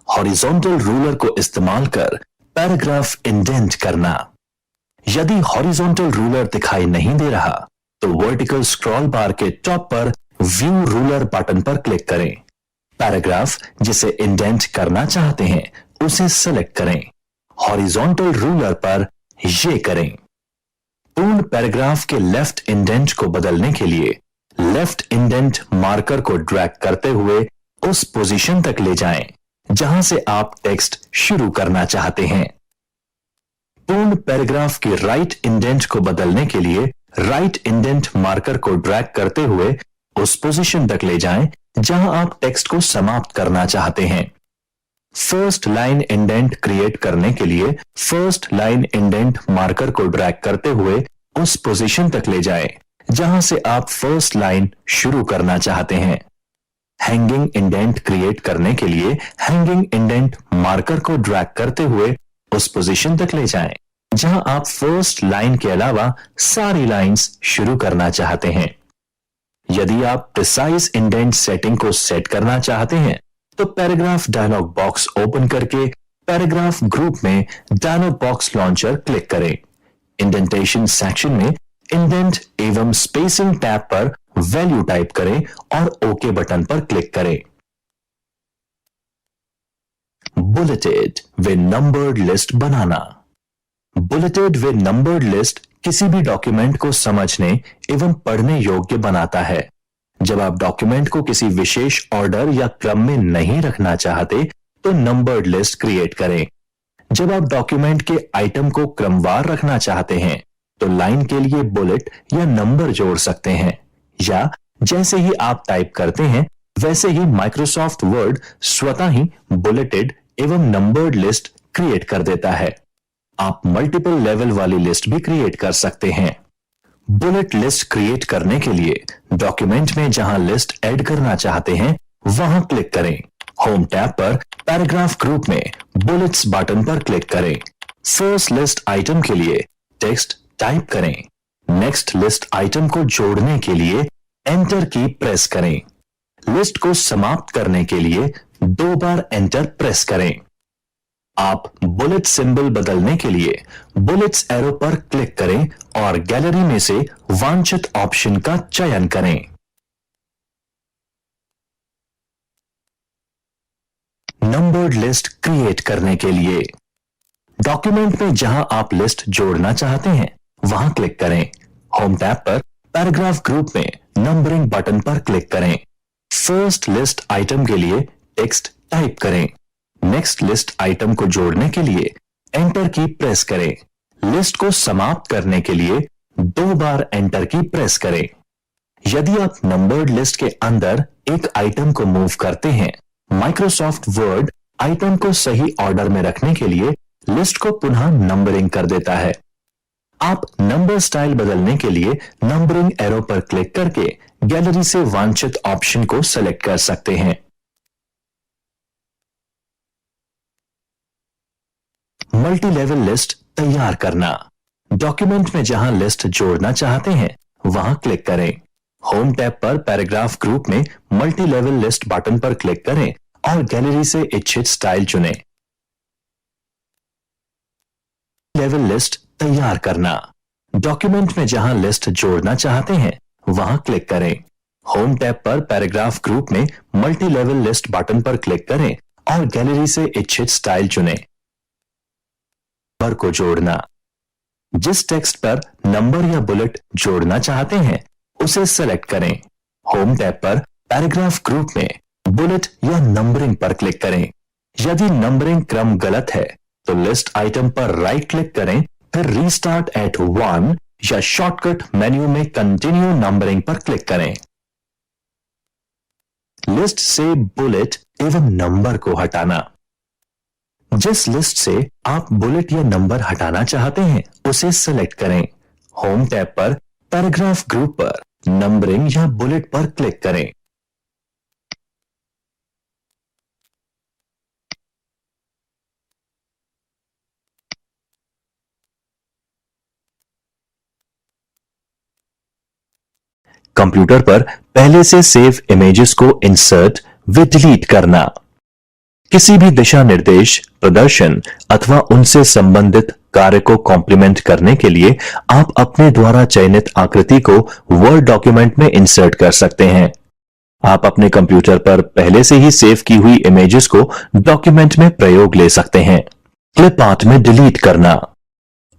हॉरिजॉन्टल रूलर को इस्तेमाल कर पैराग्राफ इंडेंट करना। यदि हॉरिजॉन्टल रूलर दिखाई नहीं दे रहा तो वर्टिकल स्क्रॉल बार के टॉप पर व्यू रूलर बटन पर क्लिक करें। पैराग्राफ जिसे इंडेंट करना चाहते हैं उसे सेलेक्ट करें। हॉरिजॉन्टल रूलर पर ये करें। पूर्ण पैराग्राफ के लेफ्ट इंडेंट को बदलने के लिए लेफ्ट इंडेंट मार्कर को ड्रैग करते हुए उस पोजीशन तक ले जाएं जहां से आप टेक्स्ट शुरू करना चाहते हैं। पूर्ण पैराग्राफ के राइट इंडेंट को बदलने के लिए राइट इंडेंट मार्कर को ड्रैग करते हुए उस पोजीशन तक ले जाएं जहां आप टेक्स्ट को समाप्त करना चाहते हैं। फर्स्ट लाइन इंडेंट क्रिएट करने के लिए फर्स्ट लाइन इंडेंट मार्कर को ड्रैग करते हुए उस पोजीशन तक ले जाएं जहां से आप फर्स्ट लाइन शुरू करना चाहते हैं। हैंगिंग इंडेंट क्रिएट करने के लिए हैंगिंग इंडेंट मार्कर को ड्रैग करते हुए उस पोजीशन तक ले जाएं जहां आप फर्स्ट लाइन के अलावा सारी लाइंस शुरू करना चाहते हैं। यदि आप प्रिसाइज इंडेंट सेटिंग को सेट करना चाहते हैं तो पैराग्राफ डायलॉग बॉक्स ओपन करके पैराग्राफ ग्रुप में डायलॉग बॉक्स लॉन्चर क्लिक करें। इंडेंटेशन सेक्शन में इंडेंट एवं स्पेसिंग टैब पर वैल्यू टाइप करें और ओके बटन पर क्लिक करें। बुलेटेड व नंबर्ड लिस्ट बनाना। बुलेटेड व नंबर्ड लिस्ट किसी भी डॉक्यूमेंट को समझने एवं पढ़ने योग्य बनाता है। जब आप डॉक्यूमेंट को किसी विशेष ऑर्डर या क्रम में नहीं रखना चाहते तो नंबर्ड लिस्ट क्रिएट करें। जब आप डॉक्यूमेंट के आइटम को क्रमवार रखना चाहते हैं तो लाइन के लिए बुलेट या नंबर जोड़ सकते हैं, या जैसे ही आप टाइप करते हैं वैसे ही माइक्रोसॉफ्ट वर्ड स्वतः ही बुलेटेड एवं नंबर्ड लिस्ट क्रिएट कर देता है। आप मल्टीपल लेवल वाली लिस्ट भी क्रिएट कर सकते हैं। बुलेट लिस्ट क्रिएट करने के लिए डॉक्यूमेंट में जहां लिस्ट ऐड करना चाहते हैं वहां क्लिक करें। होम टैब पर पैराग्राफ ग्रुप में बुलेट्स बटन पर क्लिक करें। फर्स्ट लिस्ट आइटम के लिए टेक्स्ट टाइप करें। नेक्स्ट लिस्ट आइटम को जोड़ने के लिए एंटर की प्रेस करें। लिस्ट को समाप्त करने के लिए 2 बार एंटर प्रेस करें। आप बुलेट सिंबल बदलने के लिए बुलेट्स एरो पर क्लिक करें और गैलरी में से वांछित ऑप्शन का चयन करें। नंबर्ड लिस्ट क्रिएट करने के लिए डॉक्यूमेंट में जहां आप लिस्ट जोड़ना चाहते हैं वहां क्लिक करें। होम टैब पर पैराग्राफ ग्रुप में नंबरिंग बटन पर क्लिक करें। फर्स्ट लिस्ट आइटम के लिए टेक्स्ट टाइप करें। नेक्स्ट लिस्ट आइटम को जोड़ने के लिए एंटर की प्रेस करें। लिस्ट को समाप्त करने के लिए 2 बार एंटर की प्रेस करें। यदि आप नंबर्ड लिस्ट के अंदर एक आइटम को मूव करते हैं, माइक्रोसॉफ्ट वर्ड आइटम को सही ऑर्डर में रखने के लिए लिस्ट को पुनः नंबरिंग कर देता है। आप नंबर स्टाइल बदलने के लिए नंबरिंग एरो पर क्लिक करके गैलरी से वांछित ऑप्शन को सेलेक्ट कर सकते हैं। मल्टी लेवल लिस्ट तैयार करना। डॉक्यूमेंट में जहां लिस्ट जोड़ना चाहते हैं वहां क्लिक करें। होम टैब पर पैराग्राफ ग्रुप में मल्टी लेवल लिस्ट बटन पर क्लिक करें और गैलरी से इच्छित स्टाइल चुनें। लेवल लिस्ट तैयार करना। डॉक्यूमेंट में जहां लिस्ट जोड़ना चाहते हैं वहां क्लिक करें। होम टैब पर पैराग्राफ ग्रुप में मल्टी लेवल लिस्ट बटन पर क्लिक करें और गैलरी से इच्छित स्टाइल चुनें। नंबर को जोड़ना। जिस टेक्स्ट पर नंबर या बुलेट जोड़ना चाहते हैं उसे सेलेक्ट करें। होम टैब पर पैराग्राफ ग्रुप में बुलेट या नंबरिंग पर क्लिक करें। यदि नंबरिंग क्रम गलत है तो लिस्ट आइटम पर राइट क्लिक करें, फिर रीस्टार्ट एट 1 या शॉर्टकट मेन्यू में कंटिन्यू नंबरिंग पर क्लिक करें। लिस्ट से बुलेट एवं नंबर को हटाना। जिस लिस्ट से आप बुलेट या नंबर हटाना चाहते हैं उसे सेलेक्ट करें। होम टैब पर पैराग्राफ ग्रुप पर नंबरिंग या बुलेट पर क्लिक करें। कंप्यूटर पर पहले से सेव इमेजेस को इंसर्ट व डिलीट करना। किसी भी दिशा निर्देश, प्रदर्शन अथवा उनसे संबंधित कार्य को कॉम्प्लीमेंट करने के लिए आप अपने द्वारा चयनित आकृति को वर्ड डॉक्यूमेंट में इंसर्ट कर सकते हैं। आप अपने कंप्यूटर पर पहले से ही सेव की हुई इमेजेस को डॉक्यूमेंट में प्रयोग ले सकते हैं। क्लिप आर्ट में डिलीट करना।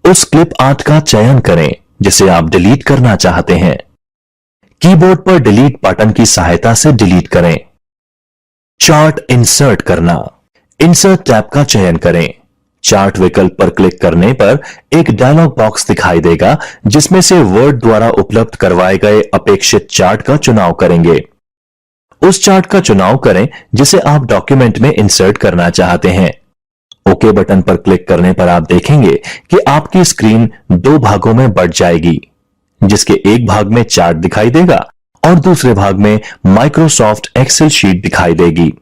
उस क्लिप आर्ट का चयन करें जिसे आप डिलीट करना चाहते हैं। कीबोर्ड पर डिलीट बटन की सहायता से डिलीट करें। चार्ट इंसर्ट करना। इंसर्ट टैब का चयन करें। चार्ट विकल्प पर क्लिक करने पर एक डायलॉग बॉक्स दिखाई देगा जिसमें से वर्ड द्वारा उपलब्ध करवाए गए अपेक्षित चार्ट का चुनाव करेंगे। उस चार्ट का चुनाव करें जिसे आप डॉक्यूमेंट में इंसर्ट करना चाहते हैं। ओके बटन पर क्लिक करने पर आप देखेंगे कि आपकी स्क्रीन 2 भागों में बंट जाएगी, जिसके एक भाग में चार्ट दिखाई देगा और दूसरे भाग में माइक्रोसॉफ्ट एक्सेल शीट दिखाई देगी।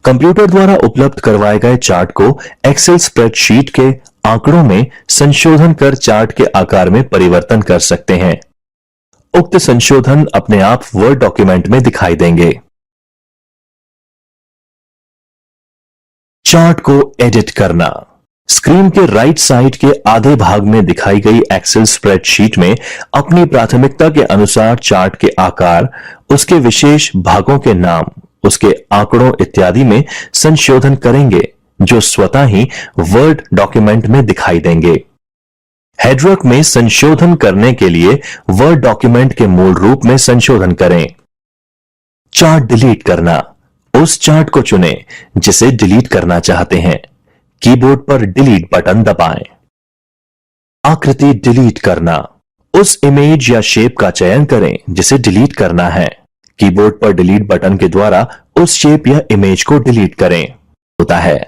कंप्यूटर द्वारा उपलब्ध करवाए गए चार्ट को एक्सेल स्प्रेडशीट के आंकड़ों में संशोधन कर चार्ट के आकार में परिवर्तन कर सकते हैं। उक्त संशोधन अपने आप वर्ड डॉक्यूमेंट में दिखाई देंगे। चार्ट को एडिट करना। स्क्रीन के राइट साइड के आधे भाग में दिखाई गई एक्सेल स्प्रेडशीट में अपनी प्राथमिकता के अनुसार चार्ट के आकार, उसके विशेष भागों के नाम, उसके आंकड़ों इत्यादि में संशोधन करेंगे जो स्वतः ही वर्ड डॉक्यूमेंट में दिखाई देंगे। हेडवर्क में संशोधन करने के लिए वर्ड डॉक्यूमेंट के मूल रूप में संशोधन करें। चार्ट डिलीट करना। उस चार्ट को चुनें जिसे डिलीट करना चाहते हैं। कीबोर्ड पर डिलीट बटन दबाएं। आकृति डिलीट करना। उस इमेज या शेप का चयन करें जिसे डिलीट करना है। कीबोर्ड पर डिलीट बटन के द्वारा उस शेप या इमेज को डिलीट करें। होता है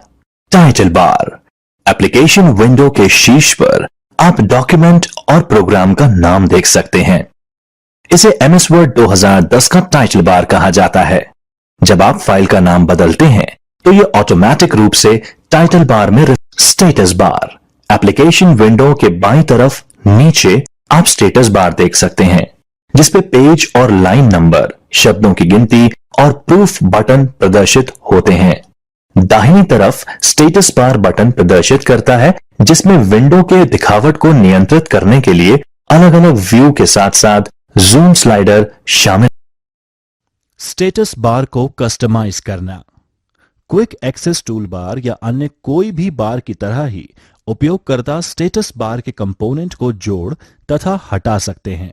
टाइटल बार। एप्लीकेशन विंडो के शीर्ष पर आप डॉक्यूमेंट और प्रोग्राम का नाम देख सकते हैं। इसे एमएस वर्ड 2010 का टाइटल बार कहा जाता है। जब आप फाइल का नाम बदलते हैं तो यह ऑटोमेटिक रूप से टाइटल बार में स्टेटस बार। एप्लीकेशन विंडो के बाईं तरफ नीचे आप स्टेटस बार देख सकते हैं जिसपे पेज और लाइन नंबर, शब्दों की गिनती और प्रूफ बटन प्रदर्शित होते हैं। दाहिनी तरफ स्टेटस बार बटन प्रदर्शित करता है जिसमें विंडो के दिखावट को नियंत्रित करने के लिए अलग अलग व्यू के साथ साथ जूम स्लाइडर शामिल। स्टेटस बार को कस्टमाइज करना। क्विक एक्सेस टूल बार या अन्य कोई भी बार की तरह ही उपयोगकर्ता स्टेटस बार के कंपोनेंट को जोड़ तथा हटा सकते हैं।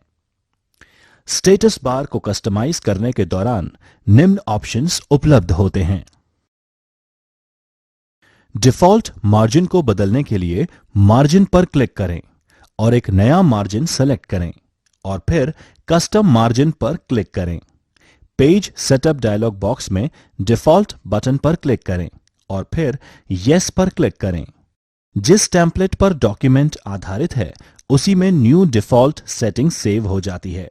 स्टेटस बार को कस्टमाइज करने के दौरान निम्न ऑप्शंस उपलब्ध होते हैं। डिफॉल्ट मार्जिन को बदलने के लिए मार्जिन पर क्लिक करें और एक नया मार्जिन सेलेक्ट करें और फिर कस्टम मार्जिन पर क्लिक करें। पेज सेटअप डायलॉग बॉक्स में डिफॉल्ट बटन पर क्लिक करें और फिर यस पर क्लिक करें। जिस टेम्पलेट पर डॉक्यूमेंट आधारित है उसी में न्यू डिफॉल्ट सेटिंग सेव हो जाती है।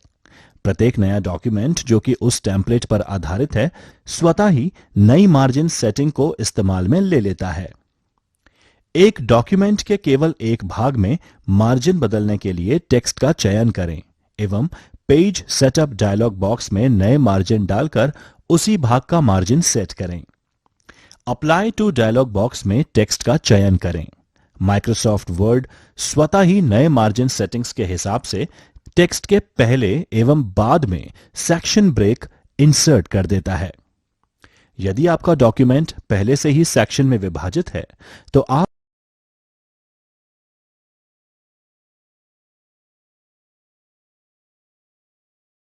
प्रत्येक नया डॉक्यूमेंट जो कि उस टेम्पलेट पर आधारित है स्वतः ही नई मार्जिन सेटिंग को इस्तेमाल में ले लेता है। एक डॉक्यूमेंट के केवल एक भाग में मार्जिन बदलने के लिए टेक्स्ट का चयन करें एवं पेज सेटअप डायलॉग बॉक्स में नए मार्जिन डालकर उसी भाग का मार्जिन सेट करें। अप्लाई टू डायलॉग बॉक्स में टेक्स्ट का चयन करें। माइक्रोसॉफ्ट वर्ड स्वतः ही नए मार्जिन सेटिंग्स के हिसाब से टेक्स्ट के पहले एवं बाद में सेक्शन ब्रेक इंसर्ट कर देता है। यदि आपका डॉक्यूमेंट पहले से ही सेक्शन में विभाजित है तो आप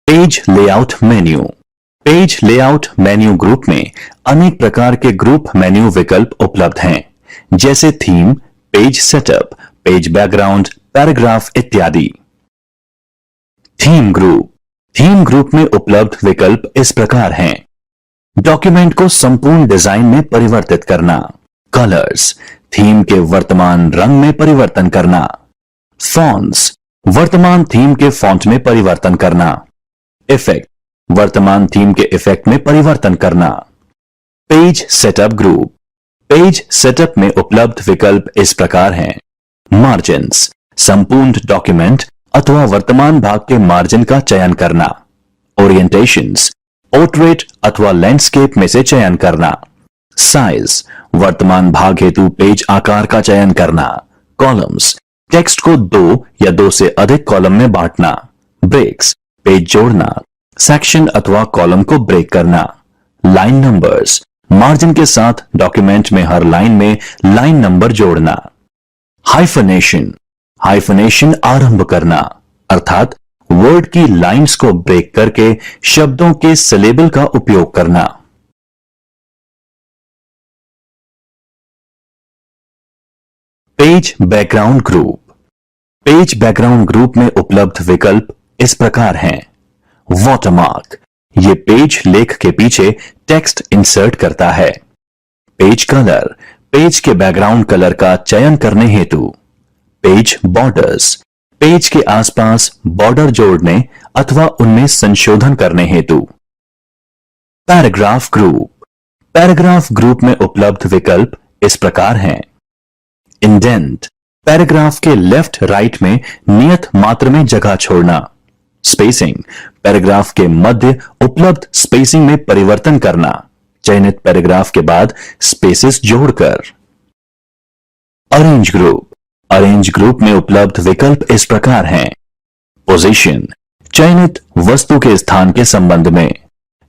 page layout menu. Page layout menu group में अनेक प्रकार के ग्रुप मेन्यू विकल्प उपलब्ध हैं, जैसे theme, page setup, page background, paragraph इत्यादि। थीम ग्रुप में उपलब्ध विकल्प इस प्रकार हैं: डॉक्यूमेंट को संपूर्ण डिजाइन में परिवर्तित करना, कलर्स, थीम के वर्तमान रंग में परिवर्तन करना, फॉन्ट्स, वर्तमान थीम के फॉन्ट में परिवर्तन करना, इफेक्ट, वर्तमान थीम के इफेक्ट में परिवर्तन करना। Page setup group. Page setup में उपलब्ध विकल्प इस प्रकार हैं: मार्जिन्स, संपूर्ण डॉक्यूमेंट अथवा वर्तमान भाग के मार्जिन का चयन करना, ओरिएंटेशंस, पोर्ट्रेट अथवा लैंडस्केप में से चयन करना, साइज, वर्तमान भाग हेतु पेज आकार का चयन करना, कॉलम्स, टेक्स्ट को 2 या 2 से अधिक कॉलम में बांटना, ब्रेक्स, पेज जोड़ना, सेक्शन अथवा कॉलम को ब्रेक करना, लाइन नंबर्स, मार्जिन के साथ डॉक्यूमेंट में हर लाइन में लाइन नंबर जोड़ना, हाइफनेशन आरंभ करना, अर्थात वर्ड की लाइंस को ब्रेक करके शब्दों के सिलेबल का उपयोग करना। Page background group. Page background group में उपलब्ध विकल्प इस प्रकार हैं: वाटरमार्क, ये पेज लेख के पीछे टेक्स्ट इंसर्ट करता है। पेज कलर, पेज के बैकग्राउंड कलर का चयन करने हेतु। पेज बॉर्डर्स, पेज के आसपास बॉर्डर जोड़ने अथवा उनमें संशोधन करने हेतु। Paragraph group. पैराग्राफ ग्रुप में उपलब्ध विकल्प इस प्रकार हैं: इंडेंट, पैराग्राफ के लेफ्ट राइट में नियत मात्र में जगह छोड़ना। स्पेसिंग, पैराग्राफ के मध्य उपलब्ध स्पेसिंग में परिवर्तन करना, चयनित पैराग्राफ के बाद स्पेसेस जोड़कर। Arrange group. अरेंज ग्रुप में उपलब्ध विकल्प इस प्रकार हैं: पोजीशन, चयनित वस्तु के स्थान के संबंध में।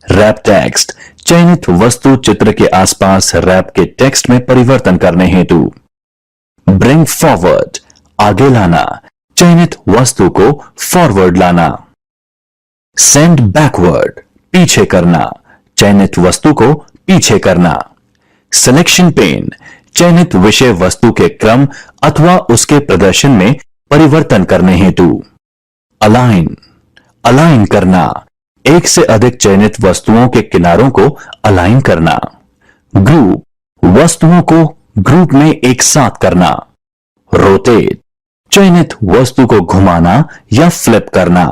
रैप टेक्स्ट, चयनित वस्तु चित्र के आसपास रैप के टेक्स्ट में परिवर्तन करने हेतु। ब्रिंग फॉरवर्ड, आगे लाना, चयनित वस्तु को फॉरवर्ड लाना। सेंड बैकवर्ड, पीछे करना, चयनित वस्तु को पीछे करना। सिलेक्शन पेन, चयनित विषय वस्तु के क्रम अथवा उसके प्रदर्शन में परिवर्तन करने हेतु। अलाइन, अलाइन करना, एक से अधिक चयनित वस्तुओं के किनारों को अलाइन करना। ग्रुप, वस्तुओं को ग्रुप में एक साथ करना। रोटेट, चयनित वस्तु को घुमाना या फ्लिप करना।